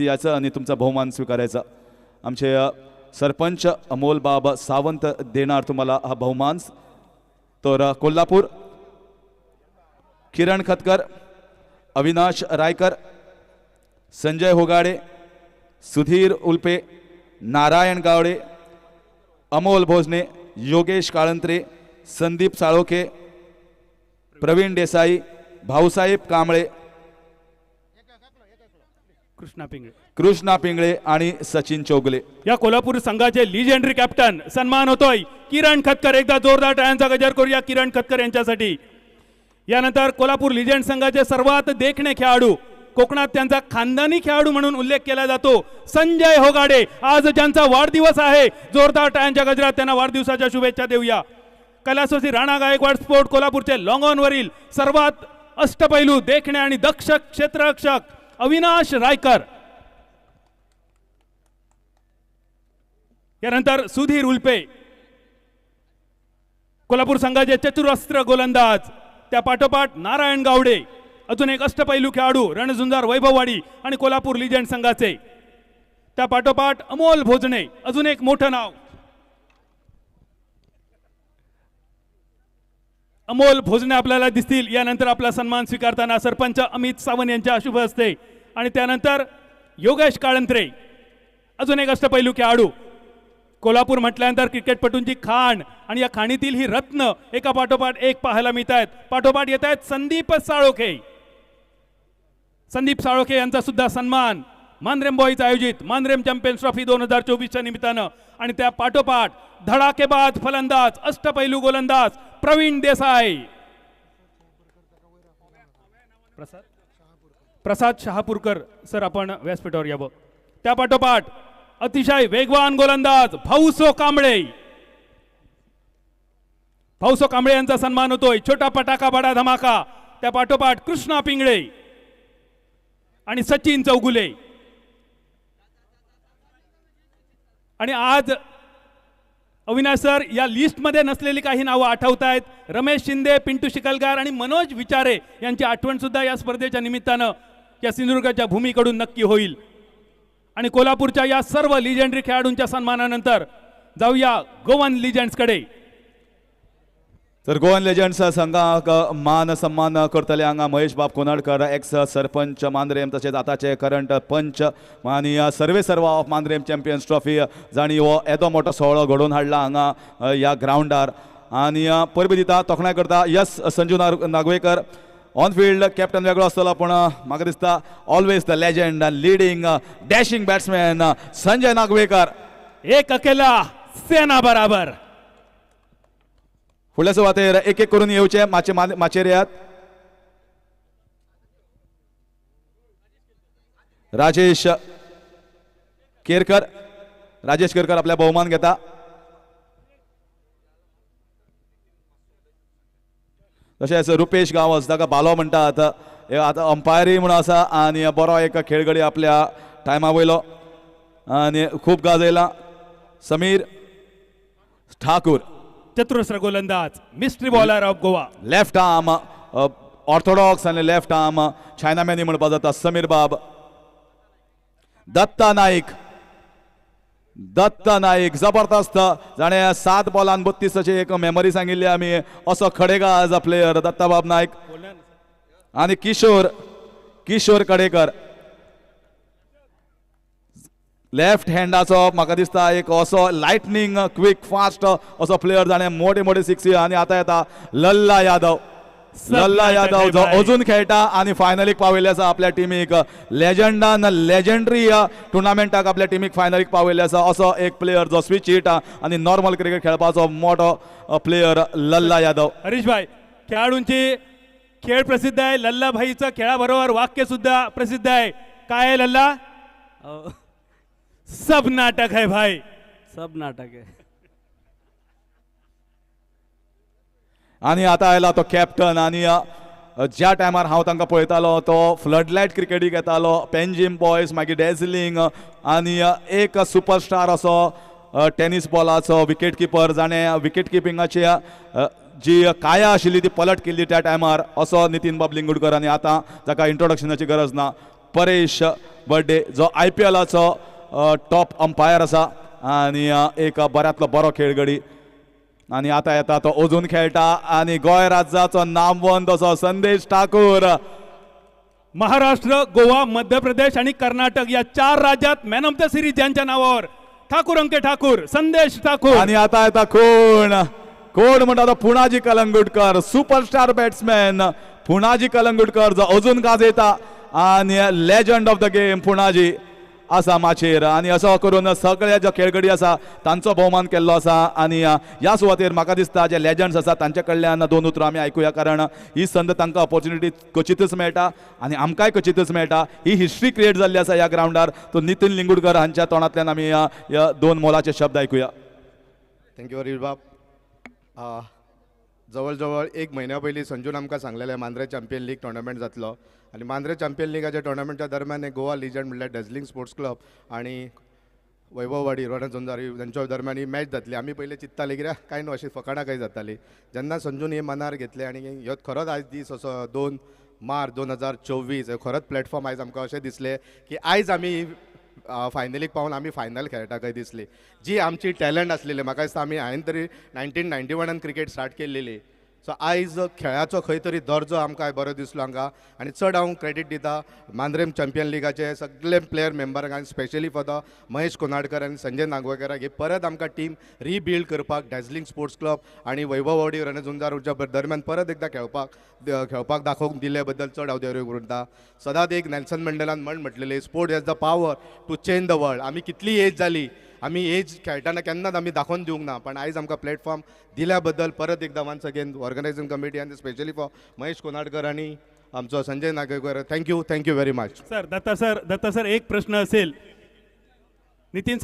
याचं आणि तुमचा बहुमान स्वीकारायचा. आमचे सरपंच अमोल बाब सावंत देणार तुम्हाला हा बहुमान. तर कोल्हापूर किरण खतकर, अविनाश रायकर, संजय होगाडे, सुधीर उल्पे, नारायण गावडे, अमोल भोजने, योगेश काळंत्रे, संदीप साळोखे, प्रवीण देसाई, भाऊसाहेब कांबळे, कृष्णा पिंगळे आणि सचिन चौगले. या कोल्हापूर संघाचे लिजेंडरी कॅप्टन सन्मान होतोय किरण खतकर. एकदा जोरदार टाळ्यांचा गजर करूया किरण खतकर यांच्यासाठी. यानंतर कोल्हापूर लिजेंड संघाचे सर्वात देखणे खेळाडू, कोकणात त्यांचा खानदानी खेळाडू म्हणून उल्लेख केला जातो, संजय होगाडे. आज ज्यांचा वाढदिवस आहे, जोरदार टाळ्यांच्या गजरात त्यांना वाढदिवसाच्या शुभेच्छा देऊया. कैलासवासी राणा गायकवाड स्पोर्ट कोल्हापूरचे लॉंग ऑन वरील सर्वात अष्टपैलू, देखणे आणि दक्ष क्षेत्ररक्षक अविनाश रायकर. यानंतर सुधीर उल्पे, कोल्हापूर संघाचे चतुरस्त्र गोलंदाज. त्या पाठोपाठ नारायण गावडे, अजून एक अष्टपैलू खेळाडू, रणझुंजार वैभववाडी आणि कोल्हापूर लिजेंड संघाचे. त्या पाठोपाठ अमोल भोजने, अजून एक मोठं नाव. अमोल भोजने आपल्याला दिसतील. यानंतर आपला सन्मान स्वीकारताना सरपंच अमित सावंत यांच्या शुभ हस्ते आणि त्यानंतर योगेश काळंत्रे, अजून एक अष्टपैलू खेळाडू. कोल्हापूर म्हटल्यानंतर क्रिकेटपटूंची खाण आणि या खाणीतील ही रत्न एका पाठोपाठ एक पाहायला मिळत आहेत. पाठोपाठ येत आहेत संदीप साळोखे. संदीप साळोखे यांचा सुद्धा सन्मान मांद्रेम बॉईज आयोजित मांद्रेम चॅम्पियन्स ट्रॉफी 2024च्या निमित्तानं. आणि त्या पाठोपाठ धडाकेबाज फलंदाज, अष्टपैलू गोलंदाज प्रवीण देसाई, प्रसाद शहापूरकर सर आपण व्यासपीठावर यावं. त्या पाठोपाठ अतिशय वेगवान गोलंदाज भाऊसो कांबळे. भाऊसो कांबळे यांचा सन्मान होतोय. छोटा पटाका बडा धमाका. त्या पाठोपाठ कृष्णा पिंगळे आणि सचिन चौगुले. आणि आज अविनाश सर या लिस्ट मध्ये नसलेली काही नावं आठवत आहेत. रमेश शिंदे, पिंटू शिकलगार आणि मनोज विचारे यांची आठवण सुद्धा या स्पर्धेच्या निमित्तानं या सिंधुदुर्गाच्या भूमीकडून नक्की होईल. आणि कोल्हापूरच्या या सर्व लिजेंडरी खेळाडूंच्या सन्मानानंतर जाऊया गोवन लिजेंड्सकडे. तर गोवन लेजंड्स संघाक मान सन्मान करतले हांगा महेश बाब कोनाडकर, एक्स सरपंच मांद्रेम, तसेच आताचे करंट पंच आणि सर्वे सर्वा ऑफ मांद्रेम चॅम्पियन्स ट्रॉफी जाणी हो येदो मोठो सोहळो घडोवन हाडला हांगा या ग्राउंडार. आणि परबी दिता तोखणाय करता yes Sanju Nagwekar. On field captain वेगळो आसतलो, पण म्हाका दिसता always the legend leading dashing batsman Sanjay Nagwekar. एक अकेला सेना बराबर. फुडल्या सुवातेर एक एक करून येवचे माचेर यात. राजेश केरकर आपल्या बहुमान घेता. तशेंच रुपेश गांवस, ताका बालो म्हणटात, आतां अंपायरी म्हणून आसा आनी बरो एक खेळगडी आपल्या टायमा वयलो आनी खूब गाजयला. समीर ठाकूर, चतुरस्र गोलंदाज, mystery bowler of Goa. Left arm Orthodox आणि लेफ्ट आर्म चायनामॅनी म्हणपाक जाता समीर बाब. दत्ता नाईक जबरदस्त, जाणे 7 बॉलान 32 अशी एक मेमरी सांगिल्ली आमी. असो खडेगाज प्लेयर दत्ताबाब नाईक. आणि किशोर कडेकर लेफ्ट हँडाचो म्हाका दिसता एक असो लायटनिंग क्विक फास्ट असो प्लेयर, जाणे मोठे मोठे सिक्सी. आणि आता येता लल्ला यादव जो अजून खेळटा आणि फायनलीक पावयल्ले आसा आपल्या टिमीक. लेजंडरी टुर्नामेंटाक आपल्या टीमीक फायनलीक पावयल्ले आसा असो एक प्लेयर जो स्विच हिट आणि नॉर्मल क्रिकेट खेळपाचो मोठो प्लेयर लल्ला यादव. हरीश भाई, खेळाडूंची खेळ प्रसिद्ध आहे, लल्ला भाईचं खेळाबरोबर वाक्य सुद्धा प्रसिद्ध आहे. काय आहे लल्ला? सब नाटक है भाई, सब नाटक है. आणि आता आयला तो कॅप्टन. आणि ज्या टायमार हांव तांकां पळयतालो तो फ्लडलायट क्रिकेटीक येतालो, पेंजीम बॉयज, मागीर डेझलिंग आणि एक सुपरस्टार असो टेनिस बॉलाचो विकेट किपर, जाणे विकेट किपिंगाची जी काया आशिल्ली ती पलट केल्ली त्या टायमार असो नितीन बाब लिंगूडकर. आणि आता जाका इंट्रोडक्शनाची गरज ना, परेश बर्थडे जो IPLचो टॉप अंपायर आसा आनी एक बऱ्यांतलो बरो खेळगडी आनी आतां येता तो अजून खेळटा आनी गोंय राज्याचो नामवंत असो संदेश ठाकूर. महाराष्ट्र, गोवा, मध्य प्रदेश आणि कर्नाटक या 4 राज्यात मॅन ऑफ द सिरीज ज्यांच्या नावावर ठाकूर अंके ठाकूर, संदेश ठाकूर. आणि आता येता कोण म्हणटा तो पुणाजी कलंगूटकर, सुपरस्टार बॅट्समॅन पुणाजी कलंगूटकर जो अजून गाजयता आणि legend of the game Punaji आसा माचेर. आणि असो करून सगळे जे खेळगडी आसा तांचो भोवमान केल्लो आसा. आणि ह्या सुवातेर म्हाका दिसता जे लेजंड्स आसा तांचे कडल्यान 2 उतरां आमी आयकुया, कारण ही संद तांकां ऑपॉर्च्युनिटी क्वचितच मेळटा आणि आमकांय क्वचितच मेळटा. ही हिस्ट्री क्रिएट जाल्ली आसा ह्या ग्राउंडार. तो नितीन लिंगूडकर हांच्या तोंडांतल्यान आमी ह्या 2 मोलाचे शब्द आयकुया. थँक्यू हरीश बाब. जवळ जवळ 1 महिन्या पयलीं संजून आमकां सांगलेलें मांद्रे चॅम्पियन लीग टोर्नामेंट जातलो आनी मांद्रे चॅम्पियन लिगाच्या टोर्नामेंटच्या दरम्यान एक गोवा लिजंड म्हणल्यार डॅझलिंग स्पोर्ट्स क्लब आणि वैभववाडी रणझुंजारी यांच्या दरम्यान ही मॅच जातली. आमी पयलीं चिंत्ताले कित्याक काय न्हू अशी फकाणां काय जाताली. जेन्ना संजून हे मनार घेतले आनी ह्यो खरोच आयज दीस असो 2 मार्च 2024 खरोच प्लॅटफॉर्म आयज आमकां अशें दिसलें की आयज आमी फायनलीक पावून आमी फायनल खेळटा खंय दिसली. जी आमची टॅलंट आसलेली म्हाका दिसता हांवें तरी 1991 क्रिकेट स्टार्ट केल्लेली. सो आयज खेळाचो खंय तरी दर्जो आमकां बरो दिसलो हांगा. आनी चड हांव क्रेडीट दिता मांद्रे चॅम्पियन लिगाचे सगळे प्लेयर मेंबरांक आनी स्पेशली फॉर द महेश कोनाडकर आनी संजय नागवेकराक ही परत आमकां टीम रिबिल्ड करपाक डॅझलिंग स्पोर्ट्स क्लब आणि वैभववाडी रणझुंजारूच्या दरम्यान परत एकदा खेळपाक दाखोवंक दिले बद्दल चड हांव देव करता. सदांच एक नेल्सन मंडेलान म्हटलेलें sport has the power to change the world. आमी कितली एज जाली, आमी एज खेळटाना केन्नाच आमी दाखोवन दिवंक ना, पण आयज आमकां प्लॅटफॉर्म दिल्या बद्दल परत एकदा वन्स अगेन ऑर्गनायझिंग कमिटी आनी स्पेशली फॉर महेश कोनाडकर आणि आमचो Sanjay Nagvekar thank you very much. Sir Datta sir एक प्रश्न असेल. नितीन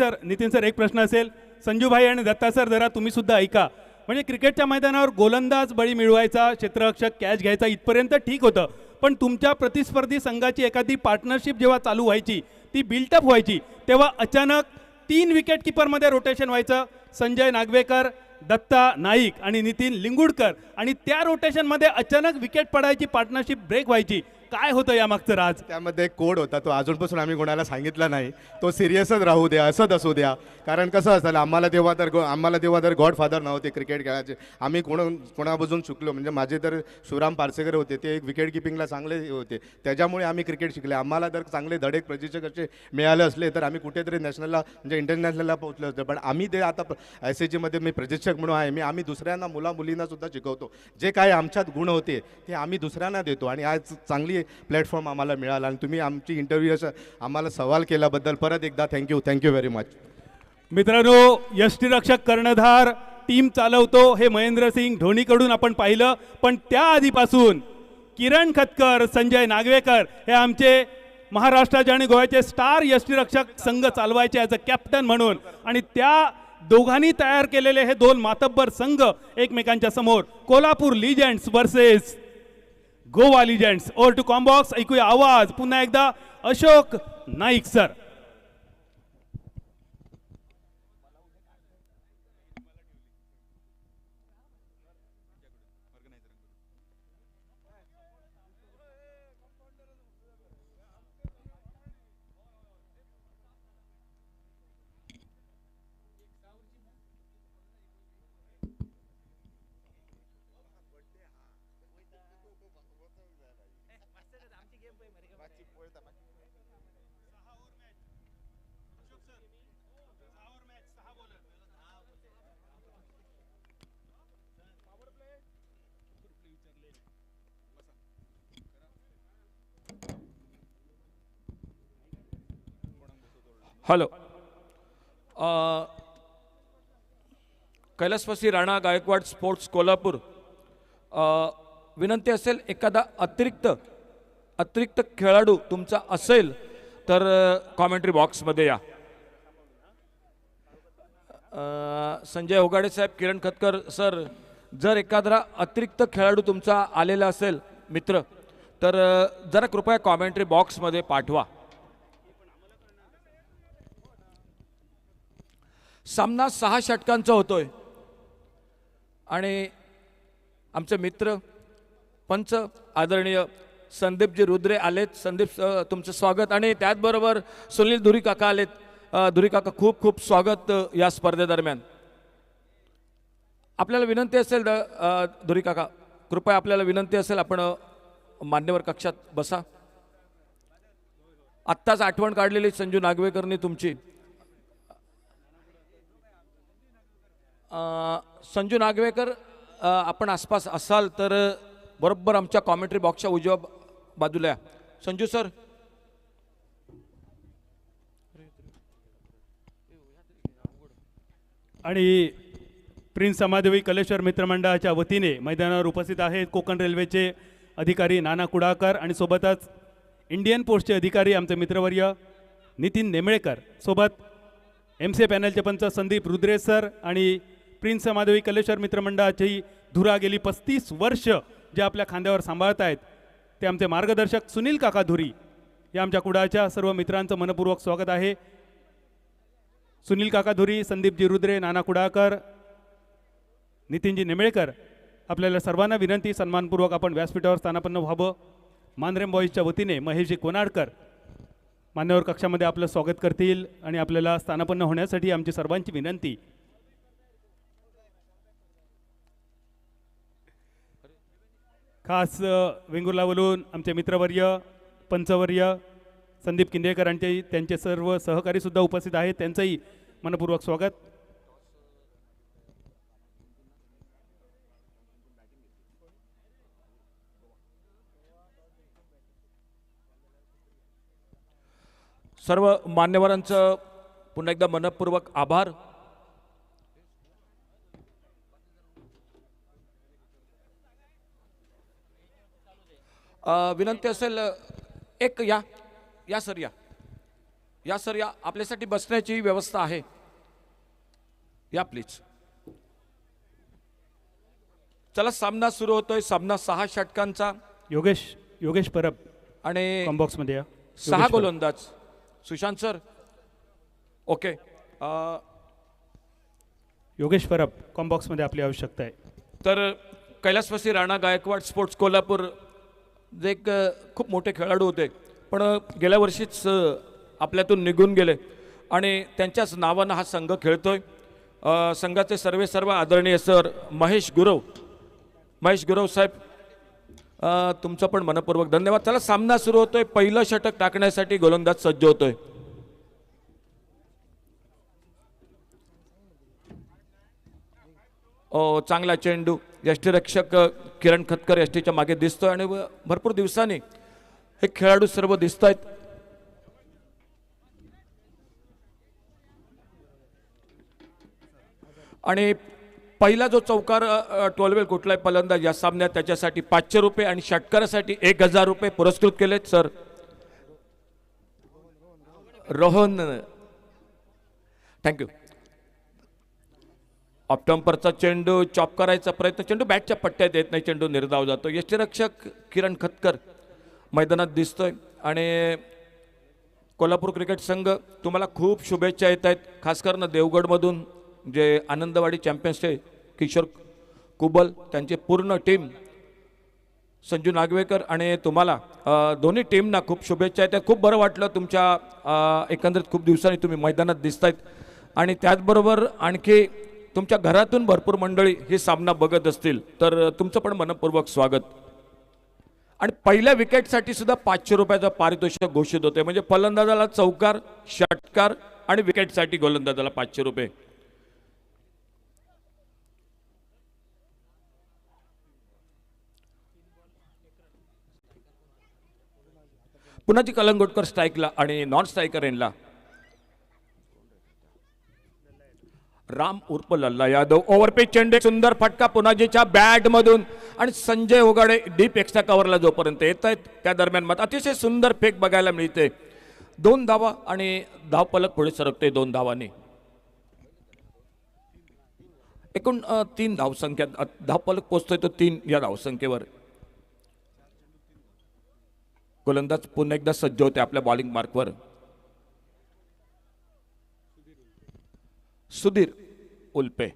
सर एक प्रश्न असेल. संजूभाई आणि दत्ता सर जरा तुम्ही सुद्धा ऐका. म्हणजे क्रिकेटच्या मैदानावर गोलंदाज बळी मिळवायचा, क्षेत्ररक्षक कॅच घ्यायचा इथपर्यंत ठीक होतं, पण तुमच्या प्रतिस्पर्धी संघाची एखादी पार्टनरशिप जेव्हा चालू व्हायची, ती बिल्टअप व्हायची, तेव्हा अचानक 3 विकेट कीपरमध्ये रोटेशन व्हायचं. संजय नागवेकर, दत्ता नाईक आणि नितीन लिंगूडकर, आणि त्या रोटेशनमध्ये अचानक विकेट पडायची, पार्टनरशिप ब्रेक व्हायची. काय होतं यामागचं राज? त्यामध्ये एक कोड होता, तो अजूनपासून आम्ही कोणाला सांगितला नाही. तो सिरियसच राहू द्या, असंच असू द्या. कारण कसं असतं, आम्हाला तेव्हा तर गॉडफादर नव्हते क्रिकेट खेळाचे. आम्ही कोणापासून शिकलो, म्हणजे माझे तर शिवराम पारसेकर होते, ते एक विकेट किपिंगला चांगले होते, त्याच्यामुळे आम्ही क्रिकेट शिकले. आम्हाला जर चांगले धडे प्रशिक्षक असे मिळाले असले तर आम्ही कुठेतरी नॅशनलला म्हणजे इंटरनॅशनलला पोहोचलो असतो. पण आम्ही ते आता SAGमध्ये मी प्रशिक्षक म्हणून आहे. आम्ही दुसऱ्यांना मुलींना सुद्धा शिकवतो. जे काय आमच्यात गुण होते ते आम्ही दुसऱ्यांना देतो. आणि आज चांगली प्लॅटफॉर्म आम्हाला मिळाला आणि तुम्ही आमची इंटरव्ह्यू आम्हाला सवाल केल्याबद्दल परत एकदा थँक्यू व्हेरी मच. मित्रांनो, यष्टीरक्षक कर्णधार टीम चालवतो हे महेंद्रसिंग धोनीकडून आपण पाहिलं, पण त्या आधीपासून किरण खतकर, संजय नागवेकर हे आमचे महाराष्ट्राचे आणि गोव्याचे स्टार यष्टीरक्षक संघ चालवायचे ॲज अ कॅप्टन म्हणून. आणि त्या दोघांनी तयार केलेले हे 2 मातब्बर संघ एकमेकांच्या समोर. Kolhapur legends versus Goa legends. Over to combox. ऐकूया आवाज पुन्हा एकदा अशोक नाईक सर. हॅलो. कैलासवासी राणा गायकवाड स्पोर्ट्स कोल्हापूर. विनंती असेल, एखादा अतिरिक्त खेळाडू तुमचा असेल तर कॉमेंट्री बॉक्समध्ये या. संजय होगाडे साहेब, किरण खतकर सर, जर एखादा अतिरिक्त खेळाडू तुमचा आलेला असेल मित्र, तर जरा कृपया कॉमेंट्री बॉक्समध्ये पाठवा. सामना 6 षटकांचा होतोय आणि आमचे मित्र पंच आदरणीय संदीपजी रुद्रे आलेत. संदीप तुमचं स्वागत. आणि त्याचबरोबर सुनील धुरी काका आलेत. धुरी काका खूप खूप स्वागत या स्पर्धेदरम्यान. आपल्याला विनंती असेल धुरी काका, कृपया आपल्याला विनंती असेल आपण मान्यवर कक्षात बसा. आत्ताच आठवण काढलेली संजू नागवेकरनी तुमची. संजू नागवेकर आपण आसपास असाल तर बरोबर आमच्या कॉमेंट्री बॉक्सच्या उजव्या बाजूला या. संजू सर. आणि प्रिन्स समादेवी कलेश्वर मित्रमंडळाच्या वतीने मैदानावर उपस्थित आहेत कोकण रेल्वेचे अधिकारी नाना कुडाकर आणि सोबतच इंडियन पोस्टचे अधिकारी आमचे मित्रवर्य नितीन नेमळेकर, सोबत MC पॅनलचे पंच संदीप रुद्रे सर आणि प्रिन्स समादेवी कलेश्वर मित्रमंडळाची धुरा गेली 35 वर्ष जे आपल्या खांद्यावर सांभाळत आहेत ते आमचे मार्गदर्शक सुनील काका धुरी या आमच्या कुडाच्या सर्व मित्रांचं मनपूर्वक स्वागत आहे. सुनील काका धुरी, संदीपजी रुद्रे, नाना कुडाकर, नितीनजी नेमळेकर, आपल्याला सर्वांना विनंती सन्मानपूर्वक आपण व्यासपीठावर स्थानापन्न व्हावं. मांद्रेम बॉईजच्या वतीने महेशजी कोनाडकर मान्यवर कक्षामध्ये आपलं स्वागत करतील आणि आपल्याला स्थानापन्न होण्यासाठी आमची सर्वांची विनंती. खास वेंगुर्लावरून आमचे मित्रवर्य पंचवर्य संदीप किंदेकर यांचे त्यांचे सर्व सहकारी सुद्धा उपस्थित आहेत, त्यांचंही मनपूर्वक स्वागत. सर्व मान्यवरांचं पुन्हा एकदा मनपूर्वक आभार. विनंती असेल एक या सर या आपल्यासाठी बसण्याची व्यवस्था आहे. या प्लीज. चला सामना सुरू होतोय. सामना 6 षटकांचा. योगेश परब आणि बॉक्समध्ये 6 गोलंदाज. सुशांत सर. ओके. योगेश परब कॉम्बॉक्समध्ये आपली आवश्यकता आहे. तर कैलासवासी राणा गायकवाड स्पोर्ट्स कोल्हापूर जे एक खूप मोठे खेळाडू होते पण गेल्या वर्षीच आपल्यातून निघून गेले आणि त्यांच्याच नावानं हा संघ खेळतोय. संघाचे सर्व आदरणीय सर महेश गुरव साहेब, तुमचं पण मनपूर्वक धन्यवाद. चला सामना सुरू होतोय. पहिलं षटक टाकण्यासाठी गोलंदाज सज्ज होतोय. चांगला चेंडू. यष्टीरक्षक किरण खतकर यष्टीच्या मागे दिसतोय आणि भरपूर दिवसांनी हे खेळाडू सर्व दिसत आहेत. आणि पहिला जो चौकार 12 कुठलाय फलंदाज या सामन्यात त्याच्यासाठी 500 रुपये आणि षटकारासाठी 1000 रुपये पुरस्कृत केलेत सर. रोहन थँक्यू. ऑप्टम्परचा चेंडू चॉप करायचा प्रयत्न. चेंडू बॅटच्या पट्ट्यात येत नाही. चेंडू निर्धाव जातो. यष्टीरक्षक किरण खतकर मैदानात दिसतोय आणि कोल्हापूर क्रिकेट संघ तुम्हाला खूप शुभेच्छा येत आहेत. खास करून देवगडमधून जे आनंदवाडी चॅम्पियन्स आहे किशोर कुबल त्यांची पूर्ण टीम, संजू नागवेकर आणि तुम्हाला दोन्ही टीमना खूप शुभेच्छा आहेत. खूप बरं वाटलं तुमच्या एकंदरीत खूप दिवसांनी तुम्ही मैदानात दिसतायत आणि त्याचबरोबर आणखी तुमच्या घरातून भरपूर मंडळी ही सामना बघत असतील तर तुमचं पण मनपूर्वक स्वागत. आणि पहिल्या विकेटसाठी सुद्धा 500 रुपयाचं पारितोषिक घोषित होते. म्हणजे फलंदाजाला चौकार, षटकार आणि विकेटसाठी गोलंदाजाला 500 रुपये. पुन्हा कलंगोटकर स्ट्राईकला आणि नॉन स्ट्रायकर एनला. राम उर्फ लल्ला यादव. ओव्हरपिच चेंडू. सुंदर फटका पुनाजीच्या बॅट मधून आणि संजय ओगाडे डीप एक्स्ट्रा कव्हरला जोपर्यंत येत आहेत त्या दरम्यान मात्र अतिशय सुंदर फेक बघायला मिळते. 2 धावा आणि धावफलक पुढे सरकते 2 धावांनी. एकूण 3 धावसंख्या. धावफलक पोहोचतोय तो 3 या धावसंख्येवर. गोलंदाज पुन्हा एकदा सज्ज होते आपल्या बॉलिंग मार्कवर. सुधीर उल्पे.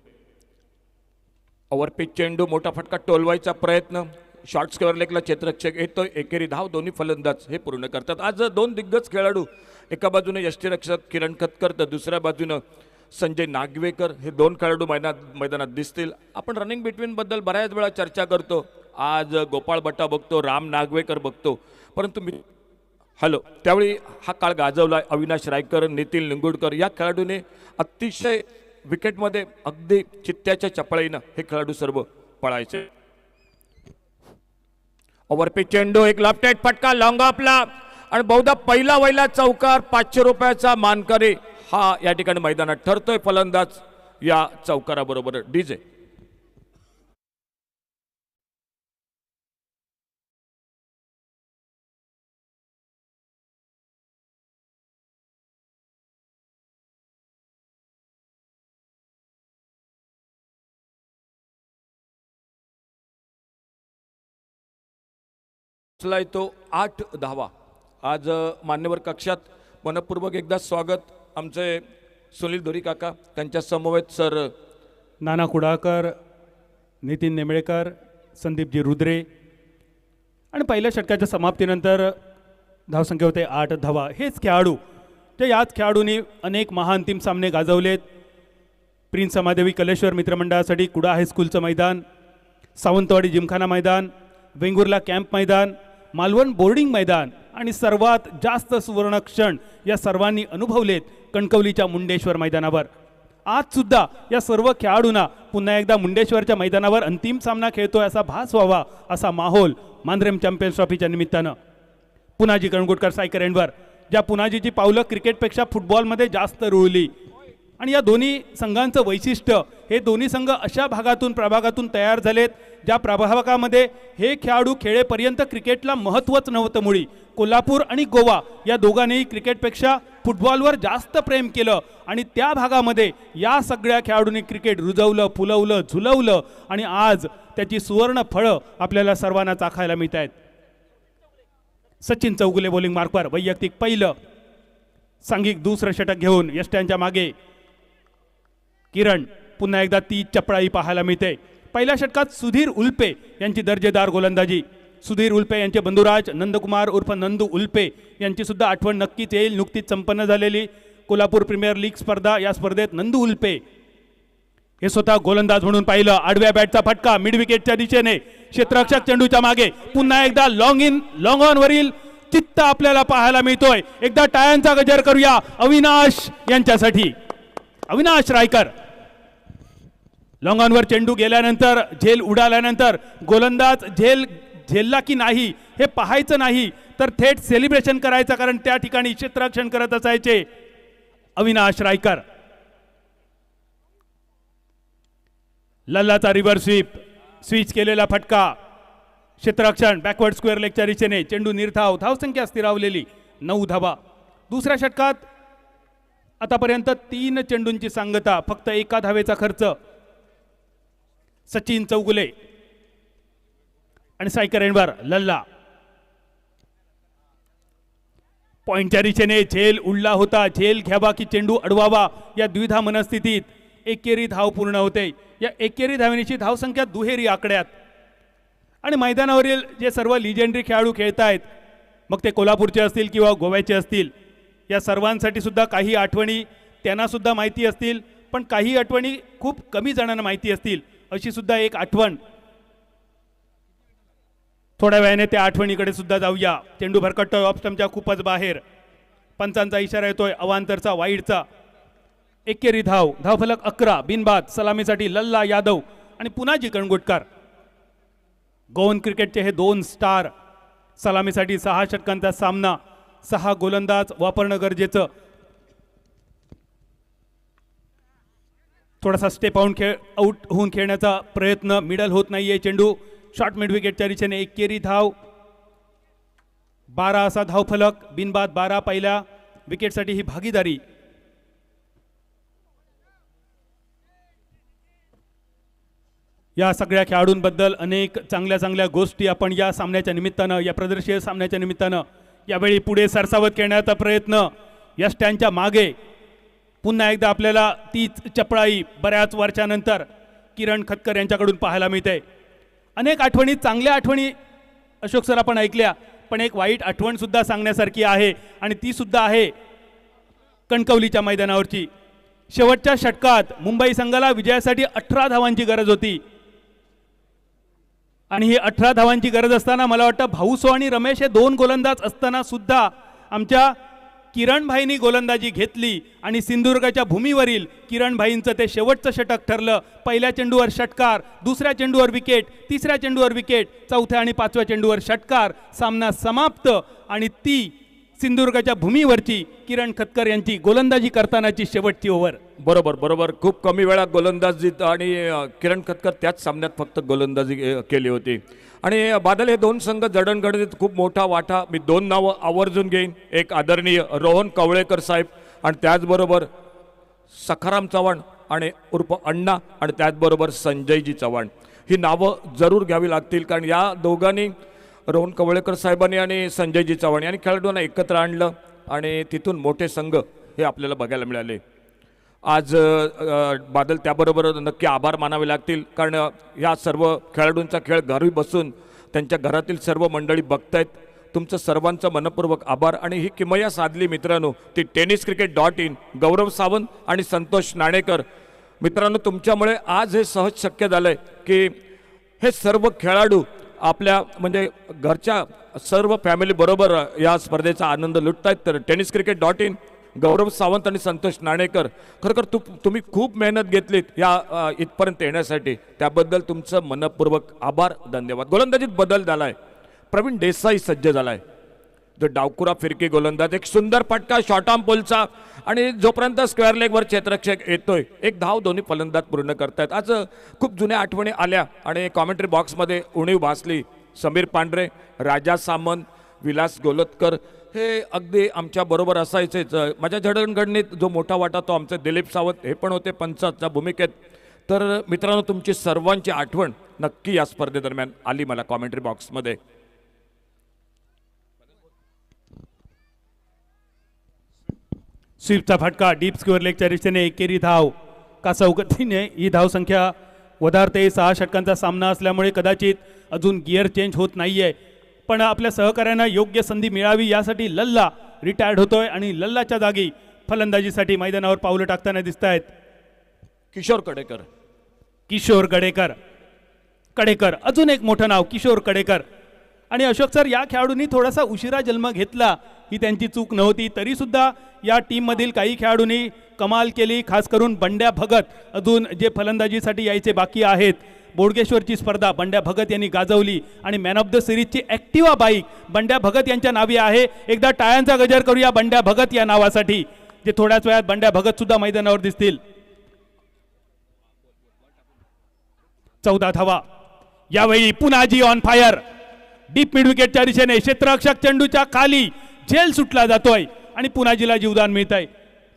ओव्हरपिच चेंडू. मोठा फटका टोलवायचा प्रयत्न. शॉर्ट स्क्वेअर लेगला क्षेत्ररक्षक येतो, एकेरी धाव दोन्ही फलंदाज हे पूर्ण करतात. आज दोन दिग्गज खेळाडू, एका बाजूने यष्टीरक्षक किरण खतकर तर दुसऱ्या बाजूनं संजय नागवेकर, हे दोन खेळाडू मैदानात दिसतील. आपण रनिंग बिटवीन बद्दल बऱ्याच वेळा चर्चा करतो. आज गोपाळ बट्टा बघतो, राम नागवेकर बघतो, परंतु मी त्यावेळी हा काळ गाजवला अविनाश रायकर, नितीन लिंगुडकर या खेळाडूने अतिशय विकेटमध्ये अगदी चित्त्याच्या चपळाईनं हे खेळाडू सर्व पळायचे. ओव्हरपिच चेंडू, एक लेफ्ट फटका लॉंग ऑफला आणि बहुधा पहिला चौकार. 500 रुपयाचा मानकरी हा या ठिकाणी मैदानात ठरतोय. फलंदाज या चौकाराबरोबर डीजे. तो 8 धावा. आज मान्यवर कक्षात मनपूर्वक एकदा स्वागत आमचे सुनील धोरी काका, त्यांच्या समवेत सर नाना कुडाळकर, नितीन नेमळेकर, संदीपजी रुद्रे. आणि पहिल्या षटकाच्या समाप्तीनंतर धावसंख्या होते 8 धावा. हेच खेळाडू ते याच खेळाडूंनी अनेक महाअंतिम सामने गाजवलेत. प्रिन्स समादेवी कलेश्वर मित्रमंडळासाठी कुडा हायस्कूलचं मैदान, सावंतवाडी जिमखाना मैदान, वेंगुर्ला कॅम्प मैदान, मालवण बोर्डिंग मैदान आणि सर्वात जास्त सुवर्ण क्षण या सर्वांनी अनुभवलेत कणकवलीच्या मुंडेश्वर मैदानावर. आज सुद्धा या सर्व खेळाडूंना पुन्हा एकदा मुंडेश्वरच्या मैदानावर अंतिम सामना खेळतोय असा भास व्हावा, असा माहोल मांद्रेम चॅम्पियन्स ट्रॉफीच्या निमित्तानं. पुनाजी कणगोटकर सायकर एंडवर ज्या पुनाजीची पावलं क्रिकेटपेक्षा फुटबॉलमध्ये जास्त रुळली. आणि या दोन्ही संघांचं वैशिष्ट्य, हे दोन्ही संघ अशा प्रभागातून तयार झालेत ज्या प्रभागामध्ये हे खेळाडू खेळेपर्यंत क्रिकेटला महत्त्वच नव्हतं. मुळी कोल्हापूर आणि गोवा या दोघांनीही क्रिकेटपेक्षा फुटबॉलवर जास्त प्रेम केलं आणि त्या भागामध्ये या सगळ्या खेळाडूंनी क्रिकेट रुजवलं, फुलवलं, झुलवलं आणि आज त्याची सुवर्ण फळं आपल्याला सर्वांना चाखायला मिळत आहेत. सचिन चौगुले बॉलिंग मार्कवर वैयक्तिक पहिलं, सांघिक दुसरं षटक घेऊन यष्ट्यांच्या मागे किरण. पुन्हा एकदा ती चपळाई पाहायला मिळते. पहिल्या षटकात सुधीर उल्पे यांची दर्जेदार गोलंदाजी. सुधीर उल्पे यांचे बंधुराज नंदकुमार उर्फ नंदू उल्पे यांची सुद्धा आठवण नक्कीच येईल. नुकतीच संपन्न झालेली कोल्हापूर प्रीमियर लीग स्पर्धा, या स्पर्धेत नंदू उल्पे हे स्वतः गोलंदाज म्हणून पाहिलं. आडव्या बॅटचा फटका मिड विकेटच्या दिशेने, क्षेत्ररक्षक चेंडूच्या मागे. पुन्हा एकदा लॉंग ऑन वरील चित्त आपल्याला पाहायला मिळतोय. एकदा टाळ्यांचा गजर करूया अविनाश यांच्यासाठी. अविनाश रायकर लॉंग ऑनवर चेंडू गेल्यानंतर, झेल उडाल्यानंतर गोलंदाज झेलला की नाही हे पाहायचं नाही, तर थेट सेलिब्रेशन करायचं, कारण त्या ठिकाणी क्षेत्ररक्षण करत असायचे अविनाश रायकर. लल्लाचा रिव्हर्स स्विच केलेला फटका, क्षेत्ररक्षण बॅकवर्ड स्क्वेअर लेगच्या दिशेने. चेंडू निर्धाव, धावसंख्या स्थिरावलेली 9 धावा. दुसऱ्या षटकात आतापर्यंत 3 चेंडूंची सांगता, फक्त 1 धावेचा खर्च. सचिन चौगुले आणि सायकर एंडवर लल्ला. पॉइंटच्या दिशेने झेल उडला होता. झेल घ्यावा की चेंडू अडवावा या द्विधा मनस्थितीत एकेरी धाव पूर्ण होते. या एकेरी धावेची धावसंख्या दुहेरी आकड्यात. आणि मैदानावरील जे सर्व लिजेंडरी खेळाडू खेळत आहेत, मग ते कोल्हापूरचे असतील किंवा गोव्याचे असतील, या सर्वांसाठी सुद्धा काही आठवणी त्यांना सुद्धा माहिती असतील, पण काही आठवणी खूप कमी जणांना माहिती असतील. अशी सुद्धा एक आठवण, थोड्या वेळाने त्या आठवणीकडे सुद्धा जाऊया. चेंडू भरकटतोय ऑफ स्टंपच्या खूपच बाहेर. पंचांचा इशारा येतोय अवांतरचा, वाईडचा. एकेरी धाव, धावफलक 11. बिनबाद. सलामीसाठी लल्ला यादव आणि पुनाजी कणगोटकर. गोवन क्रिकेटचे हे 2 स्टार. सलामीसाठी 6 षटकांचा सामना, 6 गोलंदाज वापरणं गरजेचं. थोडासा स्टेप आउट होऊन खेळण्याचा प्रयत्न, मिडल होत नाहीये चेंडू. शॉर्ट मिड विकेटच्या दिशेने एकेरी धाव. 12 असा धावफलक. बिनबाद 12. पहिल्या विकेटसाठी ही भागीदारी. या सगळ्या खेळाडूंबद्दल अनेक चांगल्या गोष्टी आपण या सामन्याच्या निमित्तानं, या प्रदर्शीय सामन्याच्या निमित्तानं यावेळी पुढे सरसावत करण्याचा प्रयत्न. यष्ट्यांच्या मागे पुन्हा एकदा आपल्याला तीच चपळाई बऱ्याच वर्षानंतर किरण खतकर यांच्याकडून पाहायला मिळते. अनेक आठवणी, चांगल्या आठवणी अशोक सर आपण ऐकल्या, पण एक वाईट आठवण सुद्धा सांगण्यासारखी आहे आणि ती सुद्धा आहे कणकवलीच्या मैदानावरची. शेवटच्या षटकात मुंबई संघाला विजयासाठी 18 धावांची गरज होती आणि ही 18 धावांची गरज असताना मला वाटतं भाऊसो आणि रमेश हे 2 गोलंदाज असताना सुद्धा आमच्या किरणभाईंनी गोलंदाजी घेतली आणि सिंधुदुर्गाच्या भूमीवरील किरणभाईंचं ते शेवटचं षटक ठरलं. पहिल्या चेंडूवर षटकार, दुसऱ्या चेंडूवर विकेट, तिसऱ्या चेंडूवर विकेट, चौथ्या आणि पाचव्या चेंडूवर षटकार, सामना समाप्त. आणि ती सिंधुदुर्गाच्या भूमीवरची किरण खतकर यांची गोलंदाजी करतानाची शेवटची ओव्हर. बरोबर. खूप कमी वेळा गोलंदाजी आणि किरण खतकर त्याच सामन्यात फक्त गोलंदाजी केली होती. आणि बादल हे 2 संघ जडणघडणीत खूप मोठा वाटा. मी 2 नावं आवर्जून घेईन. एक आदरणीय रोहन कवळेकर साहेब आणि त्याचबरोबर सखाराम चव्हाण आणि उर्फ अण्णा आणि त्याचबरोबर संजयजी चव्हाण. ही नावं जरूर घ्यावी लागतील, कारण या दोघांनी, रोहन कवळेकर साहेबांनी आणि संजयजी चव्हाण यांनी खेळाडूंना एकत्र आणलं आणि तिथून मोठे संघ हे आपल्याला बघायला मिळाले. आज बादल त्याबरोबर नक्की आभार मानावे लागतील, कारण ह्या सर्व खेळाडूंचा खेळ घरी बसून त्यांच्या घरातील सर्व मंडळी बघतायत. तुमचं सर्वांचं मनपूर्वक आभार. आणि ही किमया साधली मित्रांनो ती tenniscricket.in, गौरव सावंत आणि संतोष नाणेकर. मित्रांनो, तुमच्यामुळे आज हे सहज शक्य झालंय की हे सर्व खेळाडू आपल्या म्हणजे घरच्या सर्व फॅमिली बरोबर या स्पर्धेचा आनंद लुटतायत. तर tenniscricket.in, गौरव सावंत आणि संतोष नाणेकर, खरोखर तुम्ही खूप मेहनत घेतलीत या इथपर्यंत येण्यासाठी. त्याबद्दल तुमचं मनपूर्वक आभार, धन्यवाद. गोलंदाजीत बदल झालाय. प्रवीण देसाई सज्ज झालाय, जो डावकुरा फिरकी गोलंदाज. एक सुंदर फटका शॉर्ट आर्म पोलचा आणि जोपर्यंत स्क्वेअर लेगवर क्षेत्ररक्षक येतोय, एक धाव दोन्ही फलंदाज पूर्ण करतायत. आज खूप जुन्या आठवणी आल्या आणि कॉमेंट्री बॉक्समध्ये उणीव भासली. समीर पांढरे, राजा सामंत, विलास गोलतकर हे अगदी आमच्या बरोबर असायचेच. माझ्या जडणघडणीत जो मोठा वाटा तो आमचे दिलीप सावंत हे पण होते पंचाच्या भूमिकेत. तर मित्रांनो, तुमची सर्वांची आठवण नक्की या स्पर्धेदरम्यान आली मला कॉमेंट्री बॉक्समध्ये. स्वीपचा फटका डीप स्क्वेअर लेगच्या दिशेने एकेरी धाव. कासव गतीने ही धावसंख्या वधारते. 6 षटकांचा सामना असल्यामुळे कदाचित अजून गिअर चेंज होत नाहीये, पण आपल्या सहकाऱ्यांना योग्य संधी मिळावी यासाठी लल्ला रिटायर्ड होतोय आणि लल्लाच्या जागी फलंदाजीसाठी मैदानावर पावलं टाकताना दिसत आहेत किशोर कडेकर. किशोर कडेकर अजून एक मोठं नाव, किशोर कडेकर. आणि अशोक सर, या खेळाडूंनी थोडासा उशिरा जन्म घेतला, ही त्यांची चूक नव्हती. तरी सुद्धा या टीममधील काही खेळाडूंनी कमाल केली, खास करून बंड्या भगत. अजून जे फलंदाजीसाठी यायचे बाकी आहेत. बोडगेश्वरची स्पर्धा बंड्या भगत यांनी गाजवली आणि मॅन ऑफ द सिरीजची ॲक्टिवा बाईक बंड्या भगत यांच्या नावी आहे. एकदा टाळ्यांचा गजर करूया बंड्या भगत या नावासाठी, जे थोड्याच वेळात बंड्या भगत सुद्धा मैदानावर दिसतील. 14 धावा. यावेळी पुन्हाजी ऑन फायर. डीप मिड विकेटच्या दिशेने क्षेत्ररक्षक चेंडूच्या खाली झेल सुटला जातोय आणि पुन्हाजीला जीवदान मिळत आहे.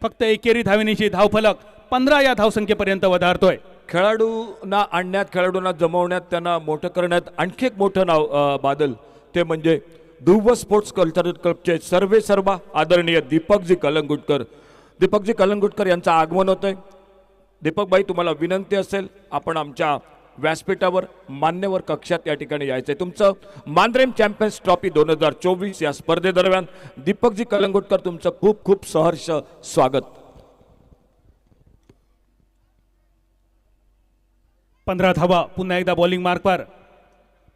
फक्त एकेरी धावेनिशी धावफलक 15 या धावसंख्येपर्यंत वधारतोय. खेळाडूंना आणण्यात, खेळाडूंना जमवण्यात, त्यांना मोठं करण्यात आणखी एक मोठं नाव बादल, ते म्हणजे ध्रुव स्पोर्ट्स कल्चरल क्लबचे सर्वेसर्वा आदरणीय दीपकजी कलंगुटकर. दीपकजी कलंगुटकर यांचं आगमन होतंय. दीपकबाई, तुम्हाला विनंती असेल, आपण आमच्या व्यासपीठावर मान्यवर कक्षात या ठिकाणी यायचंय. तुमचं मांद्रेम चॅम्पियन्स ट्रॉफी 2024 या स्पर्धेदरम्यान दीपकजी कलंगुटकर, तुमचं खूप खूप सहर्ष स्वागत. 15 धावा. पुन्हा एकदा बॉलिंग मार्कवर